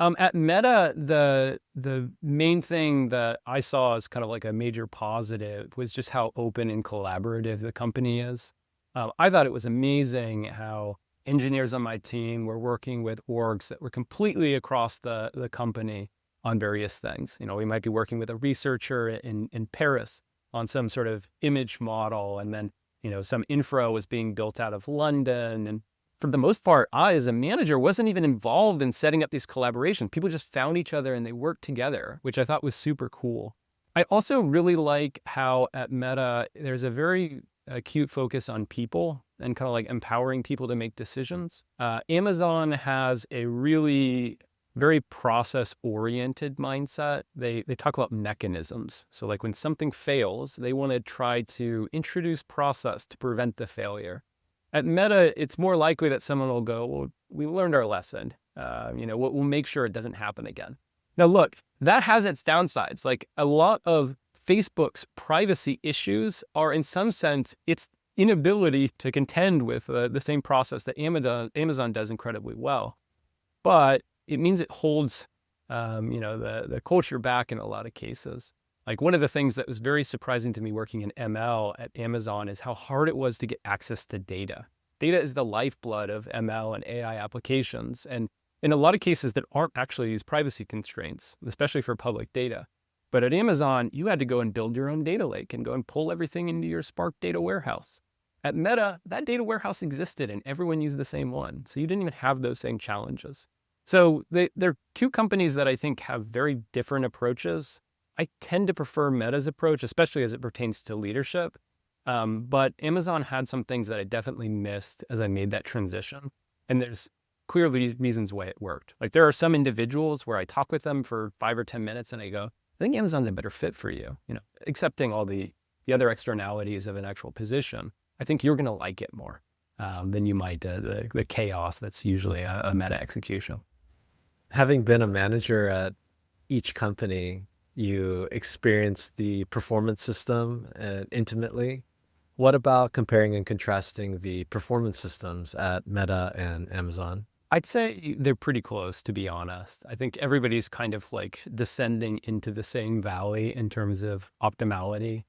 Speaker 1: At Meta, the main thing that I saw as kind of like a major positive was just how open and collaborative the company is. I thought it was amazing how engineers on my team were working with orgs that were completely across the company on various things. We might be working with a researcher in Paris on some sort of image model, and then, some infra was being built out of London. And for the most part, I, as a manager, wasn't even involved in setting up these collaborations. People just found each other and they worked together, which I thought was super cool. I also really like how at Meta, there's a very acute focus on people and kind of like empowering people to make decisions. Amazon has a really very process-oriented mindset. They talk about mechanisms. So like when something fails, they want to try to introduce process to prevent the failure. At Meta, it's more likely that someone will go, well, we learned our lesson. We'll make sure it doesn't happen again. Now, look, that has its downsides. Like a lot of Facebook's privacy issues are in some sense, its inability to contend with the same process that Amazon does incredibly well. But it means it holds, the culture back in a lot of cases. Like one of the things that was very surprising to me working in ML at Amazon is how hard it was to get access to data. Data is the lifeblood of ML and AI applications. And in a lot of cases that aren't actually these privacy constraints, especially for public data. But at Amazon, you had to go and build your own data lake and go and pull everything into your Spark data warehouse. At Meta, that data warehouse existed and everyone used the same one. So you didn't even have those same challenges. So they're two companies that I think have very different approaches. I tend to prefer Meta's approach, especially as it pertains to leadership. But Amazon had some things that I definitely missed as I made that transition. And there's clearly reasons why it worked. Like there are some individuals where I talk with them for 5 or 10 minutes and I go, I think Amazon's a better fit for you, accepting all the other externalities of an actual position. I think you're going to like it more than you might the chaos that's usually a Meta execution.
Speaker 3: Having been a manager at each company, you experienced the performance system intimately. What about comparing and contrasting the performance systems at Meta and Amazon?
Speaker 1: I'd say they're pretty close, to be honest. I think everybody's kind of like descending into the same valley in terms of optimality.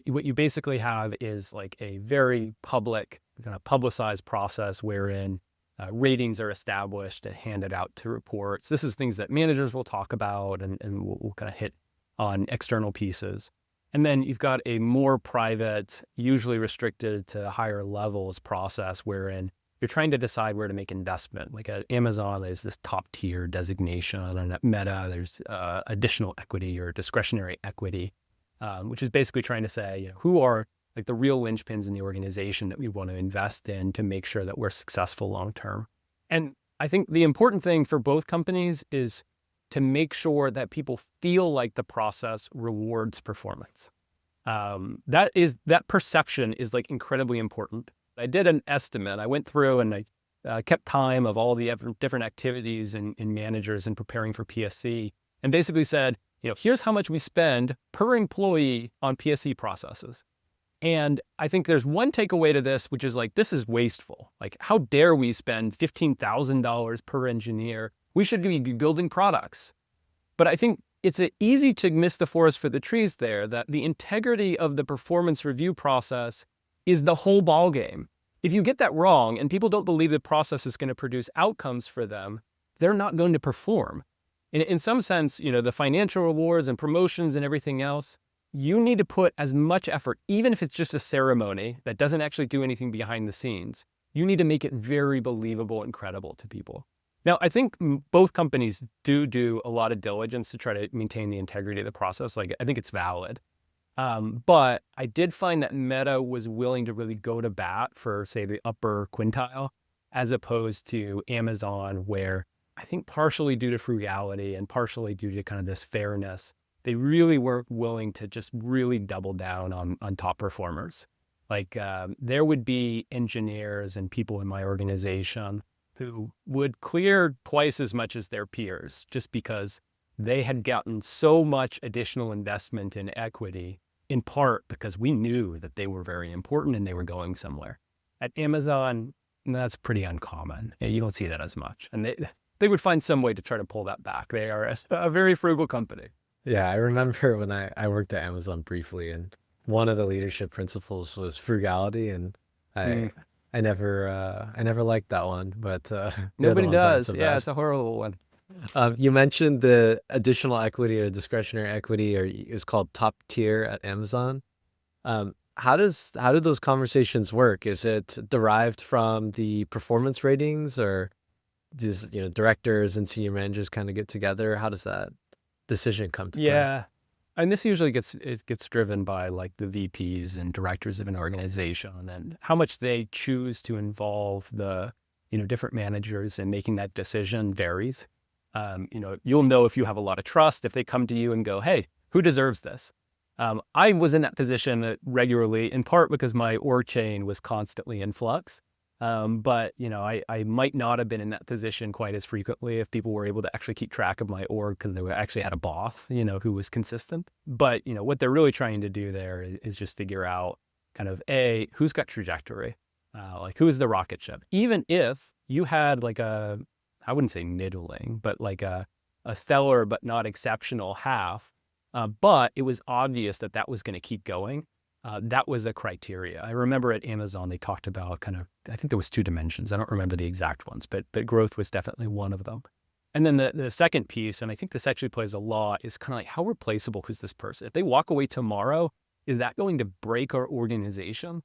Speaker 1: What you basically have is like a very public, kind of publicized process wherein ratings are established and handed out to reports. This is things that managers will talk about and we'll kind of hit on external pieces. And then you've got a more private, usually restricted to higher levels process wherein you're trying to decide where to make investment. Like at Amazon, there's this top tier designation, and at Meta, there's additional equity or discretionary equity, which is basically trying to say, who are like the real linchpins in the organization that we want to invest in to make sure that we're successful long term. And I think the important thing for both companies is to make sure that people feel like the process rewards performance. That perception is like incredibly important. I did an estimate. I went through and I kept time of all the different activities in managers in preparing for PSC and basically said, here's how much we spend per employee on PSC processes. And I think there's one takeaway to this, which is like, this is wasteful. Like, how dare we spend $15,000 per engineer? We should be building products. But I think it's easy to miss the forest for the trees there, that the integrity of the performance review process is the whole ballgame. If you get that wrong and people don't believe the process is going to produce outcomes for them, they're not going to perform. In some sense, the financial rewards and promotions and everything else, you need to put as much effort, even if it's just a ceremony that doesn't actually do anything behind the scenes. You need to make it very believable and credible to people. Now, I think both companies do a lot of diligence to try to maintain the integrity of the process. Like, I think it's valid. But I did find that Meta was willing to really go to bat for, say, the upper quintile, as opposed to Amazon, where I think partially due to frugality and partially due to kind of this fairness, they really weren't willing to just really double down on top performers. Like there would be engineers and people in my organization who would clear twice as much as their peers just because they had gotten so much additional investment in equity, in part because we knew that they were very important and they were going somewhere. At Amazon, that's pretty uncommon. You don't see that as much. And they would find some way to try to pull that back. They are a very frugal company.
Speaker 3: Yeah, I remember when I worked at Amazon briefly, and one of the leadership principles was frugality, and I never liked that one, but
Speaker 1: Nobody does. Yeah, it's a horrible one.
Speaker 3: You mentioned the additional equity or discretionary equity, or it's called top tier at Amazon. How do those conversations work? Is it derived from the performance ratings, or does directors and senior managers kind of get together? How does that decision come to play?
Speaker 1: Yeah. And this usually gets driven by like the VPs and directors of an organization, and how much they choose to involve the different managers in making that decision varies. You'll know if you have a lot of trust if they come to you and go, hey, who deserves this? I was in that position regularly, in part because my org chain was constantly in flux. But I might not have been in that position quite as frequently if people were able to actually keep track of my org, because they actually had a boss, who was consistent. But, what they're really trying to do there is just figure out kind of who's got trajectory, like who is the rocket ship. Even if you had like I wouldn't say middling, but like a stellar but not exceptional half, but it was obvious that was going to keep going. that was a criteria. I remember at Amazon, they talked about I think there was 2 dimensions. I don't remember the exact ones, but growth was definitely one of them. And then the second piece, and I think this actually plays a lot, is kind of like, how replaceable is this person? If they walk away tomorrow, is that going to break our organization?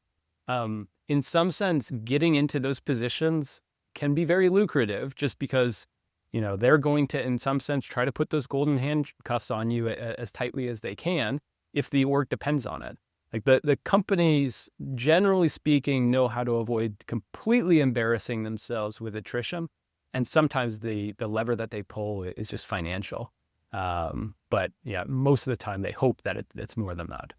Speaker 1: In some sense, getting into those positions can be very lucrative just because, they're going to, in some sense, try to put those golden handcuffs on you as tightly as they can if the org depends on it. Like the companies, generally speaking, know how to avoid completely embarrassing themselves with attrition. And sometimes the lever that they pull is just financial. But yeah, most of the time they hope that it's more than that.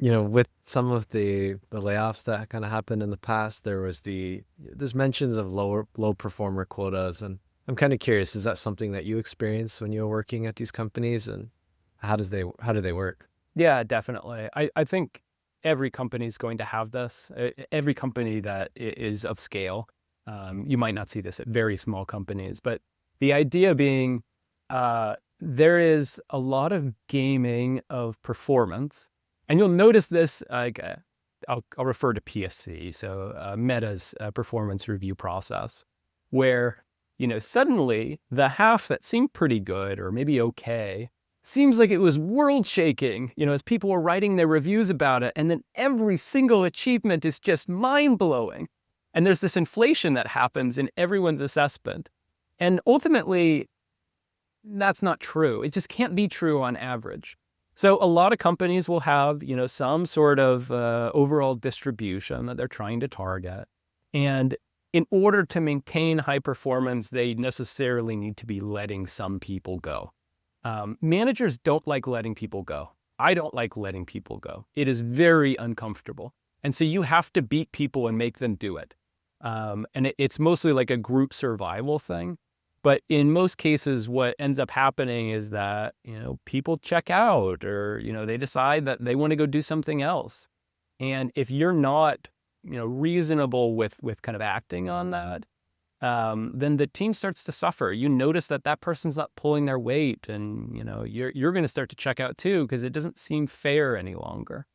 Speaker 3: With some of the layoffs that kind of happened in the past, there's mentions of low performer quotas, and I'm kind of curious, is that something that you experienced when you were working at these companies, and how do they work?
Speaker 1: Yeah, definitely. I think every company is going to have this. Every company that is of scale. You might not see this at very small companies, but the idea being there is a lot of gaming of performance. And you'll notice this, I'll refer to PSC, so Meta's performance review process, where, suddenly the half that seemed pretty good or maybe okay seems like it was world shaking, as people were writing their reviews about it. And then every single achievement is just mind blowing. And there's this inflation that happens in everyone's assessment. And ultimately, that's not true. It just can't be true on average. So a lot of companies will have, some sort of overall distribution that they're trying to target. And in order to maintain high performance, they necessarily need to be letting some people go. Managers don't like letting people go. I don't like letting people go. It is very uncomfortable. And so you have to beat people and make them do it. And it's mostly like a group survival thing. But in most cases, what ends up happening is that, people check out or, they decide that they want to go do something else. And if you're not, reasonable with kind of acting on that, then the team starts to suffer. You notice that person's not pulling their weight and, you're going to start to check out too, because it doesn't seem fair any longer.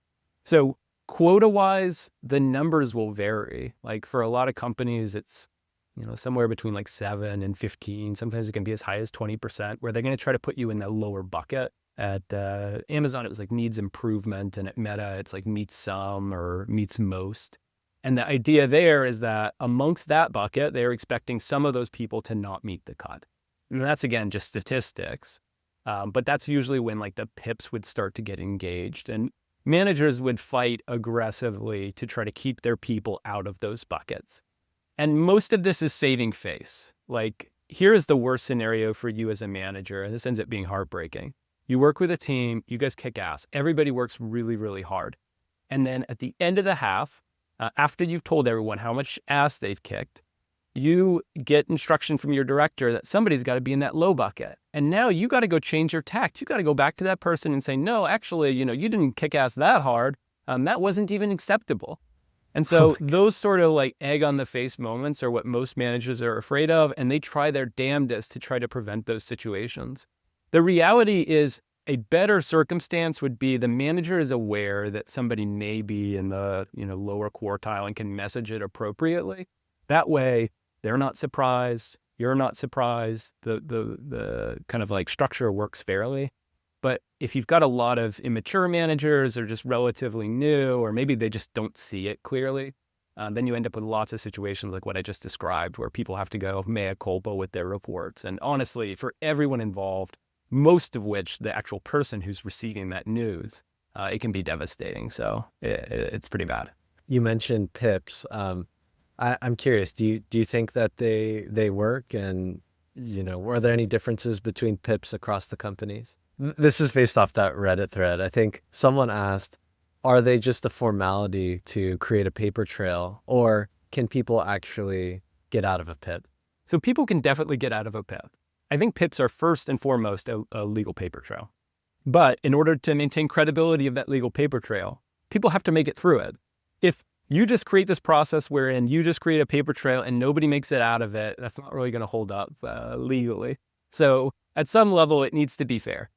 Speaker 1: So quota-wise, the numbers will vary. Like for a lot of companies, it's, somewhere between like 7 and 15. Sometimes it can be as high as 20%, where they're going to try to put you in that lower bucket. At Amazon, it was like needs improvement. And at Meta, it's like meets some or meets most. And the idea there is that amongst that bucket, they're expecting some of those people to not meet the cut. And that's, again, just statistics. But that's usually when like the pips would start to get engaged. And managers would fight aggressively to try to keep their people out of those buckets. And most of this is saving face. Like, here is the worst scenario for you as a manager, and this ends up being heartbreaking. You work with a team, you guys kick ass. Everybody works really, really hard. And then at the end of the half, after you've told everyone how much ass they've kicked, you get instruction from your director that somebody's got to be in that low bucket. And now you got to go change your tact. You got to go back to that person and say, no, actually, you didn't kick ass that hard. That wasn't even acceptable. And so those sort of like egg on the face moments are what most managers are afraid of, and they try their damnedest to try to prevent those situations. The reality is a better circumstance would be the manager is aware that somebody may be in the lower quartile and can message it appropriately. That way, they're not surprised. You're not surprised. The kind of like structure works fairly. But if you've got a lot of immature managers or just relatively new, or maybe they just don't see it clearly, then you end up with lots of situations like what I just described, where people have to go mea culpa with their reports. And honestly, for everyone involved, most of which the actual person who's receiving that news, it can be devastating. So it's pretty bad.
Speaker 3: You mentioned pips. I'm curious, do you think that they work, and were there any differences between pips across the companies? This is based off that Reddit thread. I think someone asked, are they just a formality to create a paper trail, or can people actually get out of a pip?
Speaker 1: So people can definitely get out of a pip. I think pips are first and foremost a legal paper trail. But in order to maintain credibility of that legal paper trail, people have to make it through it. If you just create this process wherein you just create a paper trail and nobody makes it out of it, that's not really going to hold up legally. So at some level, it needs to be fair.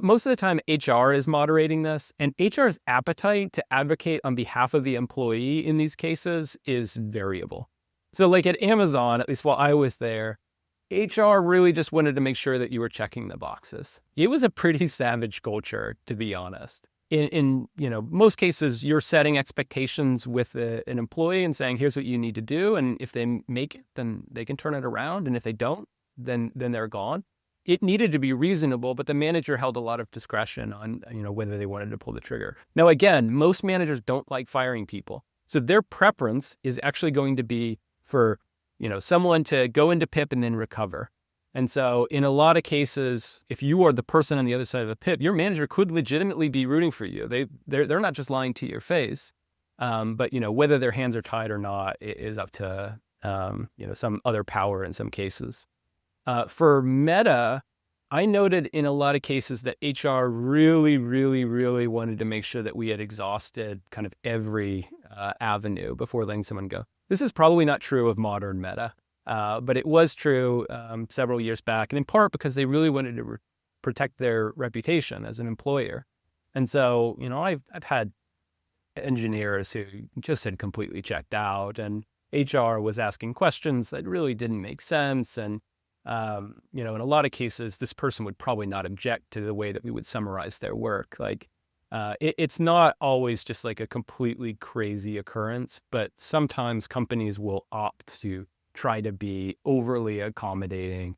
Speaker 1: Most of the time, HR is moderating this, and HR's appetite to advocate on behalf of the employee in these cases is variable. So like at Amazon, at least while I was there, HR really just wanted to make sure that you were checking the boxes. It was a pretty savage culture, to be honest. In most cases, you're setting expectations with an employee and saying, here's what you need to do. And if they make it, then they can turn it around. And if they don't, then they're gone. It needed to be reasonable, but the manager held a lot of discretion on, whether they wanted to pull the trigger. Now, again, most managers don't like firing people. So their preference is actually going to be for, someone to go into PIP and then recover. And so in a lot of cases, if you are the person on the other side of a PIP, your manager could legitimately be rooting for you. They're not just lying to your face, but whether their hands are tied or not is up to some other power in some cases. For Meta, I noted in a lot of cases that HR really, really, really wanted to make sure that we had exhausted kind of every avenue before letting someone go. This is probably not true of modern Meta, but it was true several years back, and in part because they really wanted to protect their reputation as an employer. And so, I've had engineers who just had completely checked out, and HR was asking questions that really didn't make sense. And in a lot of cases, this person would probably not object to the way that we would summarize their work. Like, it's not always just like a completely crazy occurrence, but sometimes companies will opt to try to be overly accommodating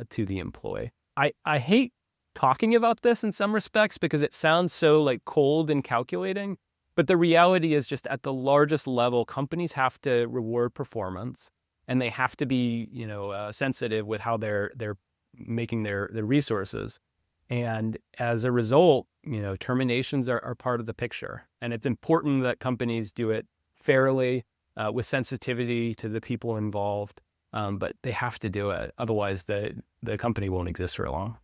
Speaker 1: to the employee. I hate talking about this in some respects because it sounds so like cold and calculating, but the reality is just at the largest level, companies have to reward performance. And they have to be, sensitive with how they're making their resources. And as a result, terminations are part of the picture. And it's important that companies do it fairly, with sensitivity to the people involved. But they have to do it. Otherwise, the company won't exist for long.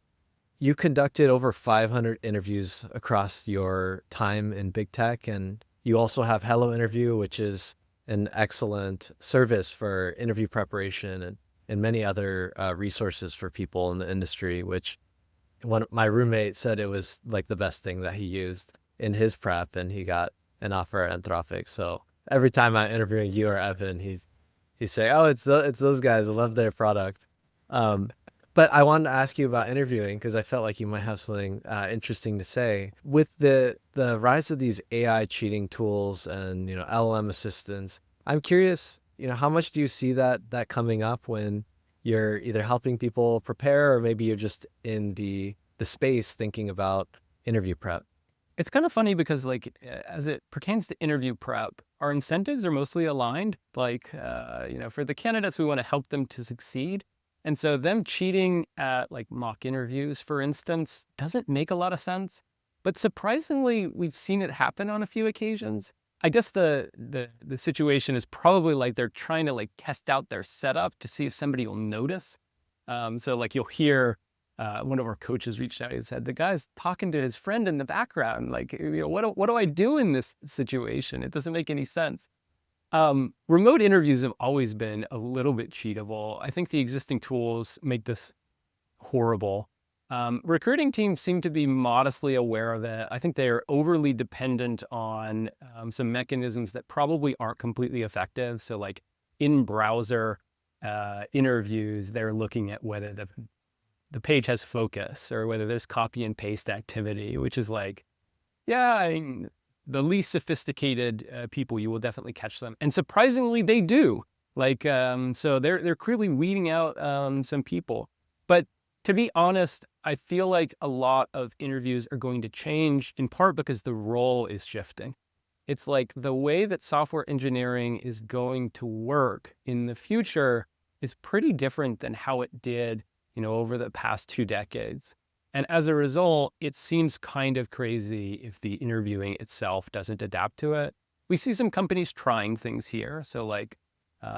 Speaker 3: You conducted over 500 interviews across your time in big tech, and you also have Hello Interview, which is an excellent service for interview preparation and many other resources for people in the industry, which my roommate said it was like the best thing that he used in his prep, and he got an offer at Anthropic. So every time I'm interviewing you or Evan, he's saying, oh, it's those guys. I love their product. But I wanted to ask you about interviewing because I felt like you might have something interesting to say. With the rise of these AI cheating tools and LLM assistants, I'm curious, how much do you see that coming up when you're either helping people prepare or maybe you're just in the space thinking about interview prep?
Speaker 1: It's kind of funny because like as it pertains to interview prep, our incentives are mostly aligned. Like for the candidates, we want to help them to succeed. And so them cheating at like mock interviews, for instance, doesn't make a lot of sense. But surprisingly, we've seen it happen on a few occasions. I guess the situation is probably like they're trying to like test out their setup to see if somebody will notice. So like you'll hear one of our coaches reached out and said, the guy's talking to his friend in the background. Like, what do I do in this situation? It doesn't make any sense. Remote interviews have always been a little bit cheatable. I think the existing tools make this horrible. Recruiting teams seem to be modestly aware of it. I think they're overly dependent on some mechanisms that probably aren't completely effective. So like in browser interviews, they're looking at whether the page has focus or whether there's copy and paste activity, which is like, yeah, I mean, the least sophisticated people, you will definitely catch them. And surprisingly, they do. Like, so they're clearly weeding out some people. But to be honest, I feel like a lot of interviews are going to change in part because the role is shifting. It's like the way that software engineering is going to work in the future is pretty different than how it did, over the past 2 decades. And as a result, it seems kind of crazy if the interviewing itself doesn't adapt to it. We see some companies trying things here. So like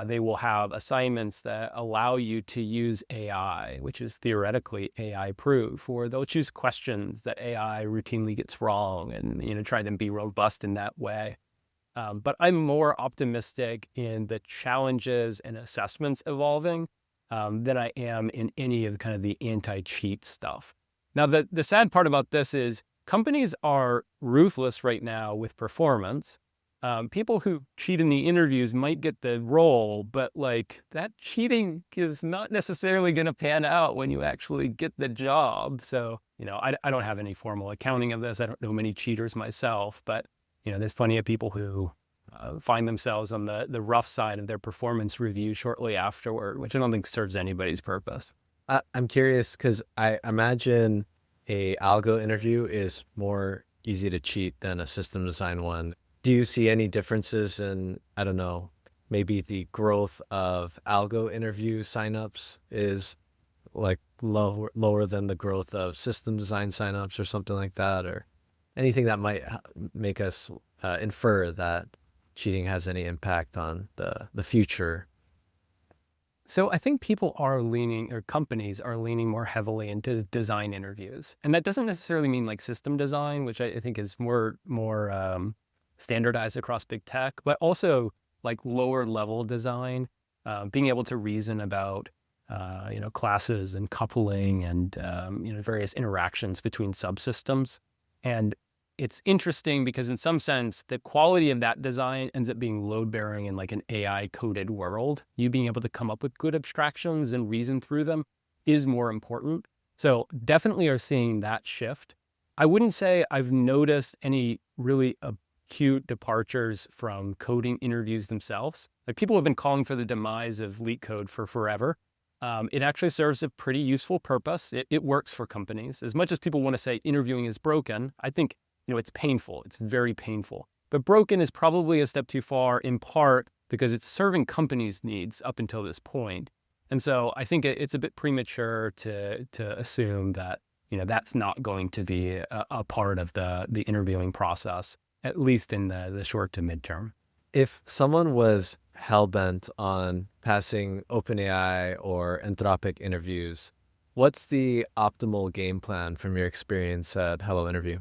Speaker 1: they will have assignments that allow you to use AI, which is theoretically AI proof, or they'll choose questions that AI routinely gets wrong and try to be robust in that way. But I'm more optimistic in the challenges and assessments evolving than I am in any of kind of the anti-cheat stuff. Now, the sad part about this is companies are ruthless right now with performance. People who cheat in the interviews might get the role, but like that cheating is not necessarily going to pan out when you actually get the job. So, I don't have any formal accounting of this. I don't know many cheaters myself, but there's plenty of people who find themselves on the rough side of their performance review shortly afterward, which I don't think serves anybody's purpose.
Speaker 3: I'm curious because I imagine a algo interview is more easy to cheat than a system design one. Do you see any differences in, I don't know, maybe the growth of algo interview signups is like lower than the growth of system design signups or something like that, or anything that might make us infer that cheating has any impact on the future?
Speaker 1: So I think people are leaning, or companies are leaning more heavily into design interviews. And that doesn't necessarily mean like system design, which I think is more standardized across big tech, but also like lower level design, being able to reason about, classes and coupling and, various interactions between subsystems. And it's interesting because in some sense, the quality of that design ends up being load bearing in like an AI coded world. You being able to come up with good abstractions and reason through them is more important. So definitely are seeing that shift. I wouldn't say I've noticed any really acute departures from coding interviews themselves. Like people have been calling for the demise of leak code for forever. It actually serves a pretty useful purpose. It works for companies. As much as people want to say interviewing is broken, I think it's painful. It's very painful. But broken is probably a step too far, in part because it's serving companies' needs up until this point. And so I think it's a bit premature to assume that that's not going to be a part of the interviewing process, at least in the short to midterm.
Speaker 3: If someone was hell-bent on passing OpenAI or Anthropic interviews, what's the optimal game plan from your experience at Hello Interview?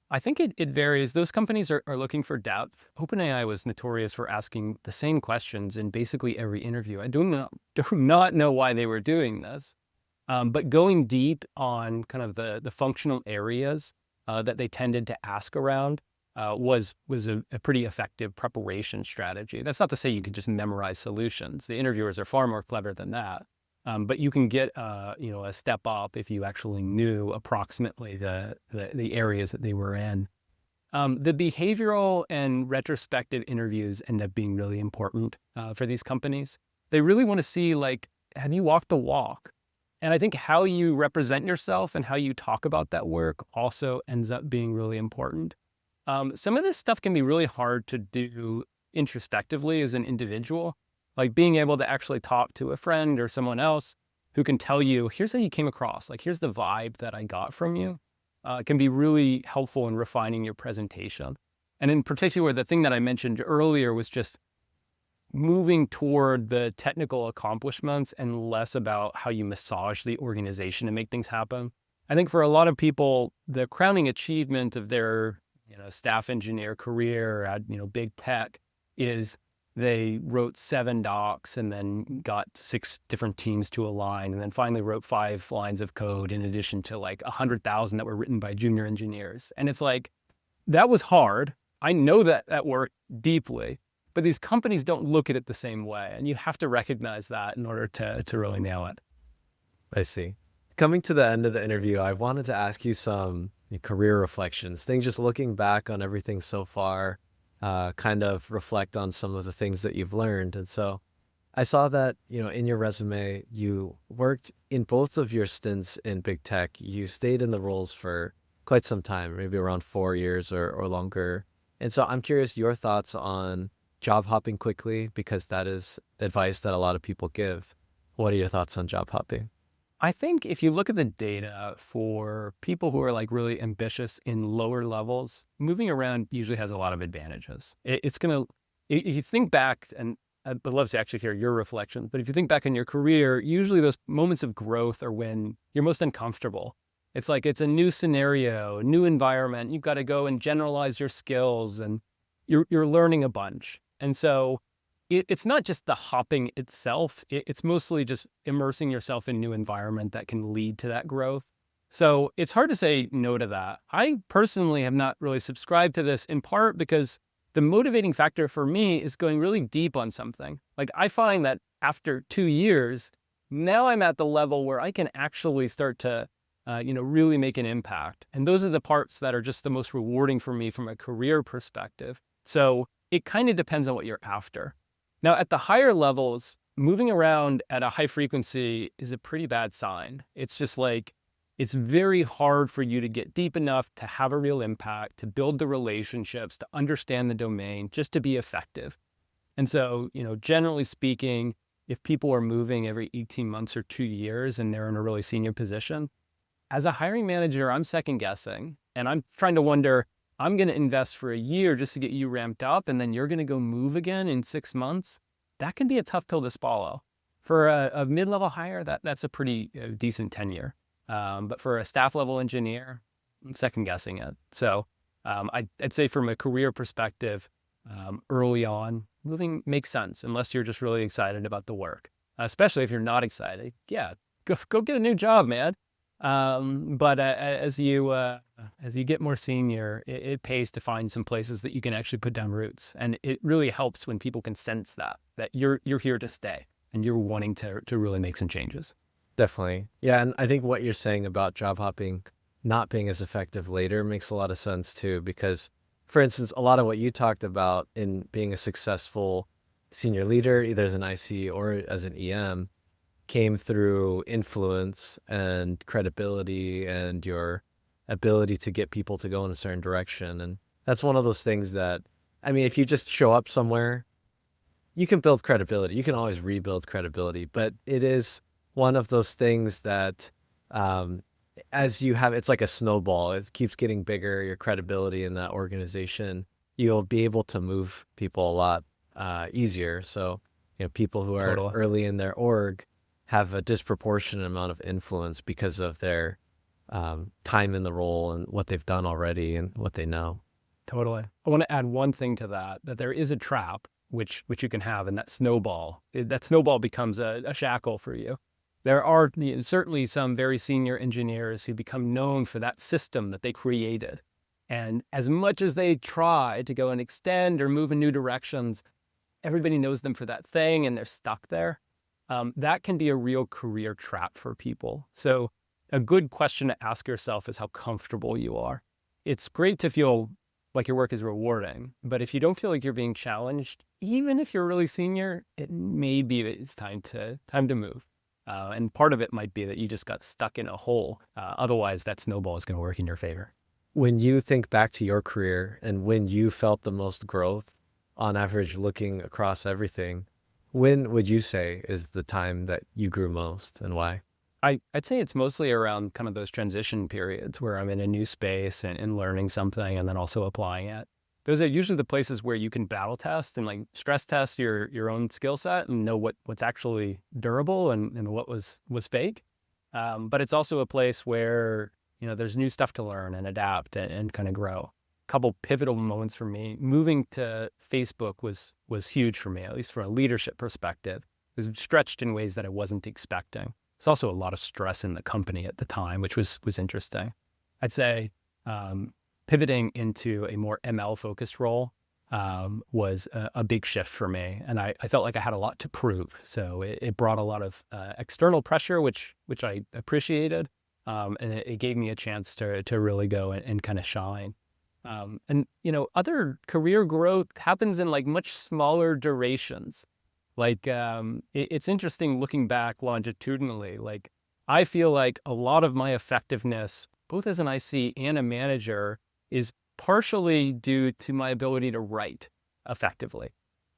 Speaker 1: I think it varies. Those companies are looking for depth. OpenAI was notorious for asking the same questions in basically every interview. I do not know why they were doing this, but going deep on kind of the functional areas that they tended to ask around was a pretty effective preparation strategy. That's not to say you can just memorize solutions. The interviewers are far more clever than that. But you can get a step up if you actually knew approximately the areas that they were in. The behavioral and retrospective interviews end up being really important for these companies. They really want to see, like, have you walked the walk? And I think how you represent yourself and how you talk about that work also ends up being really important. Some of this stuff can be really hard to do introspectively as an individual. Like being able to actually talk to a friend or someone else who can tell you, here's how you came across, like here's the vibe that I got from you, can be really helpful in refining your presentation. And in particular, the thing that I mentioned earlier was just moving toward the technical accomplishments and less about how you massage the organization to make things happen. I think for a lot of people, the crowning achievement of their staff engineer career at big tech is they wrote 7 docs and then got 6 different teams to align, and then finally wrote 5 lines of code in addition to like 100,000 that were written by junior engineers. And it's like, that was hard. I know that worked deeply, but these companies don't look at it the same way. And you have to recognize that in order to really nail it.
Speaker 3: I see. Coming to the end of the interview, I wanted to ask you some career reflections, things just looking back on everything so far, kind of reflect on some of the things that you've learned. And so I saw that, in your resume, you worked in both of your stints in big tech. You stayed in the roles for quite some time, maybe around 4 years or longer. And so I'm curious your thoughts on job hopping quickly, because that is advice that a lot of people give. What are your thoughts on job hopping?
Speaker 1: I think if you look at the data for people who are like really ambitious in lower levels, moving around usually has a lot of advantages. It's going to, if you think back, and I'd love to actually hear your reflections, but if you think back in your career, usually those moments of growth are when you're most uncomfortable. It's like it's a new scenario, a new environment. You've got to go and generalize your skills, and you're learning a bunch. And so it's not just the hopping itself. It's mostly just immersing yourself in a new environment that can lead to that growth. So it's hard to say no to that. I personally have not really subscribed to this, in part because the motivating factor for me is going really deep on something. Like, I find that after 2 years, now I'm at the level where I can actually start to, really make an impact. And those are the parts that are just the most rewarding for me from a career perspective. So it kind of depends on what you're after. Now, at the higher levels, moving around at a high frequency is a pretty bad sign. It's just like, it's very hard for you to get deep enough to have a real impact, to build the relationships, to understand the domain, just to be effective. And so, generally speaking, if people are moving every 18 months or 2 years and they're in a really senior position, as a hiring manager, I'm second guessing and I'm trying to wonder, I'm going to invest for a year just to get you ramped up, and then you're going to go move again in 6 months. That can be a tough pill to swallow. For a mid-level hire, that's a pretty decent tenure. But for a staff level engineer, I'm second guessing it. So I'd say from a career perspective, early on, moving makes sense unless you're just really excited about the work. Especially if you're not excited, yeah, go get a new job, man. But as you get more senior, it pays to find some places that you can actually put down roots, and it really helps when people can sense that you're here to stay and you're wanting to really make some changes.
Speaker 3: Definitely. Yeah, and I think what you're saying about job hopping not being as effective later makes a lot of sense too, because, for instance, a lot of what you talked about in being a successful senior leader, either as an IC or as an EM, came through influence and credibility and your ability to get people to go in a certain direction. And that's one of those things that, I mean, if you just show up somewhere, you can build credibility. You can always rebuild credibility, but it is one of those things that, as you have, it's like a snowball. It keeps getting bigger, your credibility in that organization. You'll be able to move people a lot easier. So, people who are
Speaker 1: Totally.
Speaker 3: early in their org have a disproportionate amount of influence because of their time in the role and what they've done already and what they know.
Speaker 1: Totally. I want to add one thing to that there is a trap which you can have, and that snowball. That snowball becomes a shackle for you. There are certainly some very senior engineers who become known for that system that they created. And as much as they try to go and extend or move in new directions, everybody knows them for that thing and they're stuck there. That can be a real career trap for people. So a good question to ask yourself is how comfortable you are. It's great to feel like your work is rewarding, but if you don't feel like you're being challenged, even if you're really senior, it may be that it's time to move. And part of it might be that you just got stuck in a hole. Otherwise, that snowball is going to work in your favor.
Speaker 3: When you think back to your career and when you felt the most growth, on average, looking across everything, when would you say is the time that you grew most and why?
Speaker 1: I'd say it's mostly around kind of those transition periods where I'm in a new space and learning something and then also applying it. Those are usually the places where you can battle test and like stress test your own skill set and know what's actually durable and what was fake. But it's also a place where, there's new stuff to learn and adapt and kind of grow. A couple pivotal moments for me. Moving to Facebook was huge for me, at least from a leadership perspective. It was stretched in ways that I wasn't expecting. There's also a lot of stress in the company at the time, which was interesting. I'd say pivoting into a more ML-focused role was a big shift for me, and I felt like I had a lot to prove. So it brought a lot of external pressure, which I appreciated, and it gave me a chance to really go and kind of shine. And other career growth happens in like much smaller durations. Like, it's interesting looking back longitudinally. Like, I feel like a lot of my effectiveness, both as an IC and a manager, is partially due to my ability to write effectively.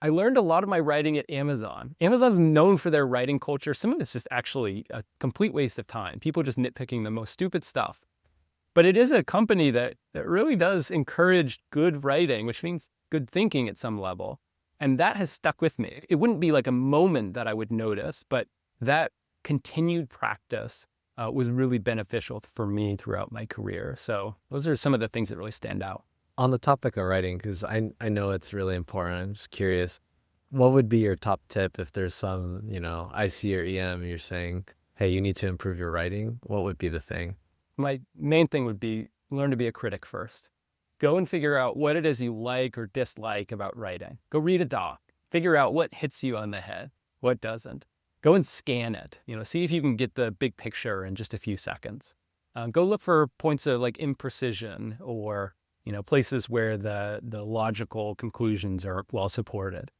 Speaker 1: I learned a lot of my writing at Amazon. Amazon's known for their writing culture. Some of it's just actually a complete waste of time. People just nitpicking the most stupid stuff. But it is a company that really does encourage good writing, which means good thinking at some level. And that has stuck with me. It wouldn't be like a moment that I would notice, but that continued practice was really beneficial for me throughout my career. So those are some of the things that really stand out.
Speaker 3: On the topic of writing, because I know it's really important, I'm just curious, what would be your top tip if there's some, IC or EM, you're saying, hey, you need to improve your writing? What would be the thing?
Speaker 1: my main thing would be learn to be a critic first. Go and figure out what it is you like or dislike about writing. Go read a doc. Figure out what hits you on the head, what doesn't. Go and scan it. See if you can get the big picture in just a few seconds. Go look for points of like imprecision or places where the logical conclusions are well supported.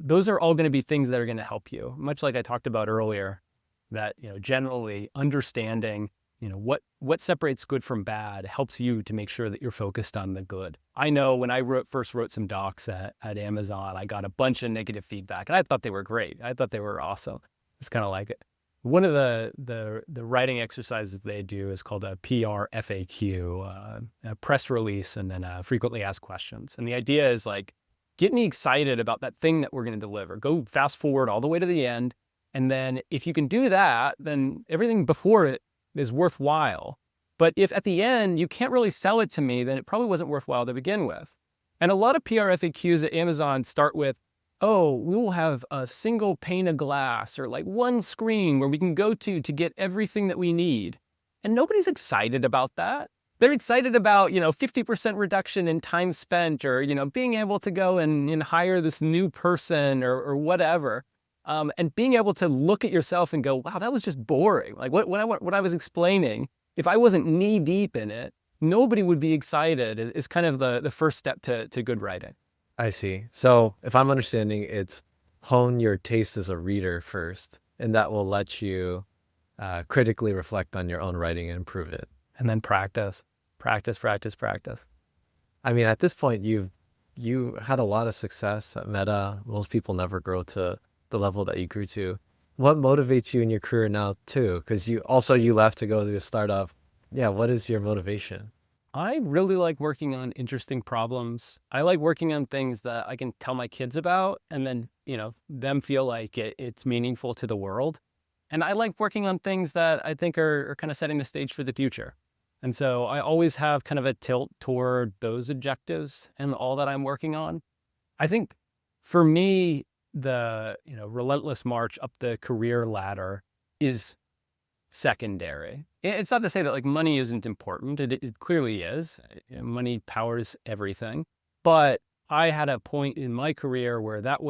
Speaker 1: Those are all going to be things that are going to help you. Much like I talked about earlier, that generally understanding what separates good from bad helps you to make sure that you're focused on the good. I know when I first wrote some docs at Amazon, I got a bunch of negative feedback, and I thought they were great. I thought they were awesome. It's kind of like it. One of the writing exercises they do is called a PR FAQ, a press release, and then frequently asked questions. And the idea is like, get me excited about that thing that we're going to deliver. Go fast forward all the way to the end. And then if you can do that, then everything before it is worthwhile. But if at the end you can't really sell it to me, then it probably wasn't worthwhile to begin with. And a lot of PR FAQs at Amazon start with, oh, we will have a single pane of glass or like one screen where we can go to get everything that we need. And nobody's excited about that. They're excited about, 50% reduction in time spent or, being able to go and hire this new person or whatever. And being able to look at yourself and go, wow, that was just boring. Like what I was explaining, if I wasn't knee deep in it, nobody would be excited is kind of the first step to good writing.
Speaker 3: I see. So if I'm understanding, it's hone your taste as a reader first, and that will let you critically reflect on your own writing and improve it.
Speaker 1: And then practice.
Speaker 3: I mean, at this point, you had a lot of success at Meta. Most people never grow to the level that you grew to. What motivates you in your career now too? Because you left to go to a startup. Yeah, what is your motivation?
Speaker 1: I really like working on interesting problems. I like working on things that I can tell my kids about and then, them feel like it's meaningful to the world. And I like working on things that I think are kind of setting the stage for the future. And so I always have kind of a tilt toward those objectives and all that I'm working on. I think for me, the relentless march up the career ladder is secondary. It's not to say that like money isn't important. It clearly is. Money powers everything. But I had a point in my career where that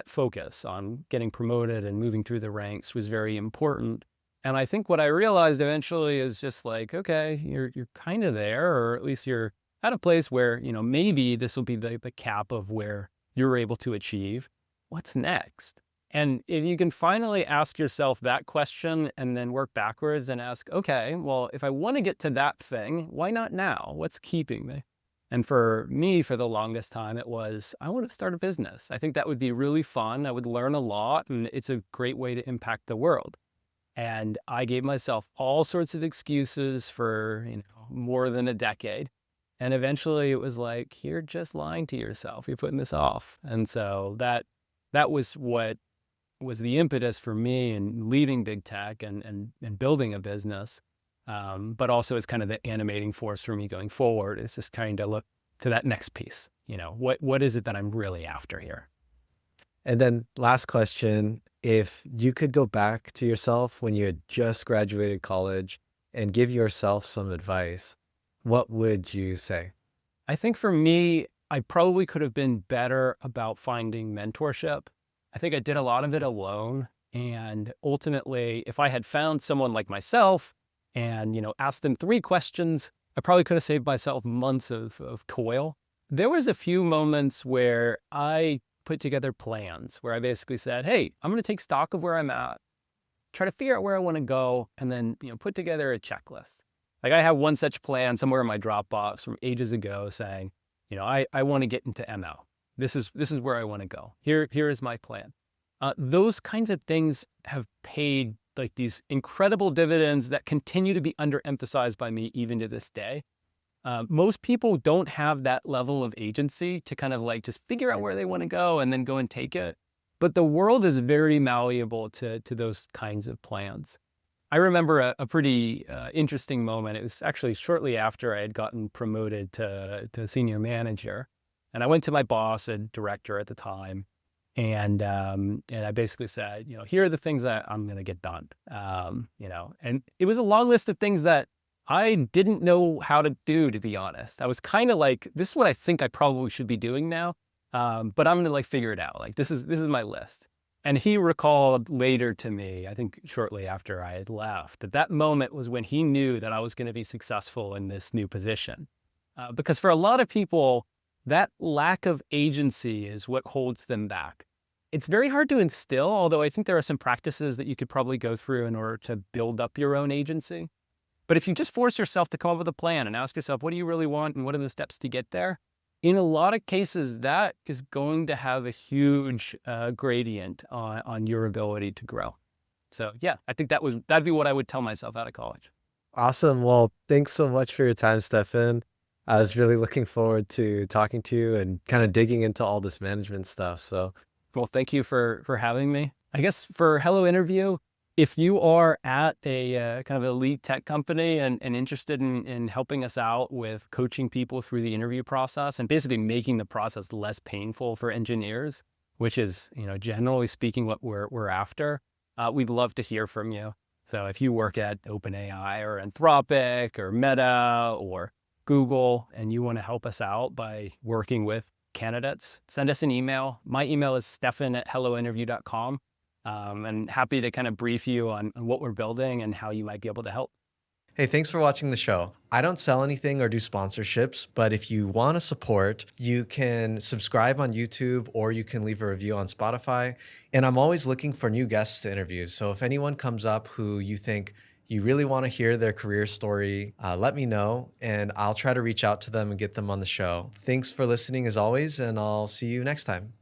Speaker 1: focus on getting promoted and moving through the ranks was very important. And I think what I realized eventually is just like, okay, you're kind of there, or at least you're at a place where, maybe this will be the cap of where you're able to achieve. What's next? And if you can finally ask yourself that question and then work backwards and ask, okay, well, if I want to get to that thing, why not now? What's keeping me? And for me, for the longest time, it was, I want to start a business. I think that would be really fun. I would learn a lot, and it's a great way to impact the world. And I gave myself all sorts of excuses for, more than a decade. And eventually it was like, you're just lying to yourself. You're putting this off. And so that was what was the impetus for me in leaving big tech and building a business. But also it's kind of the animating force for me going forward. It's just kind of look to that next piece. What is it that I'm really after here?
Speaker 3: And then last question, if you could go back to yourself when you had just graduated college and give yourself some advice, what would you say?
Speaker 1: I think for me, I probably could have been better about finding mentorship. I think I did a lot of it alone. And ultimately, if I had found someone like myself and, asked them 3 questions, I probably could have saved myself months of toil. There was a few moments where I put together plans where I basically said, hey, I'm going to take stock of where I'm at, try to figure out where I want to go, and then, put together a checklist. Like I have one such plan somewhere in my Dropbox from ages ago saying, I want to get into ML. This is where I want to go. Here is my plan. Those kinds of things have paid like these incredible dividends that continue to be underemphasized by me even to this day. Most people don't have that level of agency to kind of like just figure out where they want to go and then go and take it. But the world is very malleable to those kinds of plans. I remember a pretty interesting moment. It was actually shortly after I had gotten promoted to senior manager. And I went to my boss and director at the time. And I basically said, here are the things that I'm going to get done. And it was a long list of things that I didn't know how to do, to be honest. I was kind of like, this is what I think I probably should be doing now, but I'm gonna like figure it out. Like this is my list. And he recalled later to me, I think shortly after I had left, that that moment was when he knew that I was going to be successful in this new position. Because for a lot of people, that lack of agency is what holds them back. It's very hard to instill, although I think there are some practices that you could probably go through in order to build up your own agency. But if you just force yourself to come up with a plan and ask yourself, what do you really want and what are the steps to get there? In a lot of cases, that is going to have a huge gradient on your ability to grow. So yeah, I think that'd be what I would tell myself out of college.
Speaker 3: Awesome. Well, thanks so much for your time, Stefan. I was really looking forward to talking to you and kind of digging into all this management stuff. So
Speaker 1: Well, thank you for having me. I guess for Hello Interview, if you are at a kind of elite tech company and interested in helping us out with coaching people through the interview process and basically making the process less painful for engineers, which is, generally speaking, what we're after, we'd love to hear from you. So if you work at OpenAI or Anthropic or Meta or Google and you want to help us out by working with candidates, send us an email. My email is stefan@hellointerview.com. And happy to kind of brief you on what we're building and how you might be able to help.
Speaker 2: Hey, thanks for watching the show. I don't sell anything or do sponsorships, but if you want to support, you can subscribe on YouTube or you can leave a review on Spotify. And I'm always looking for new guests to interview. So if anyone comes up who you think you really want to hear their career story, let me know and I'll try to reach out to them and get them on the show. Thanks for listening as always, and I'll see you next time.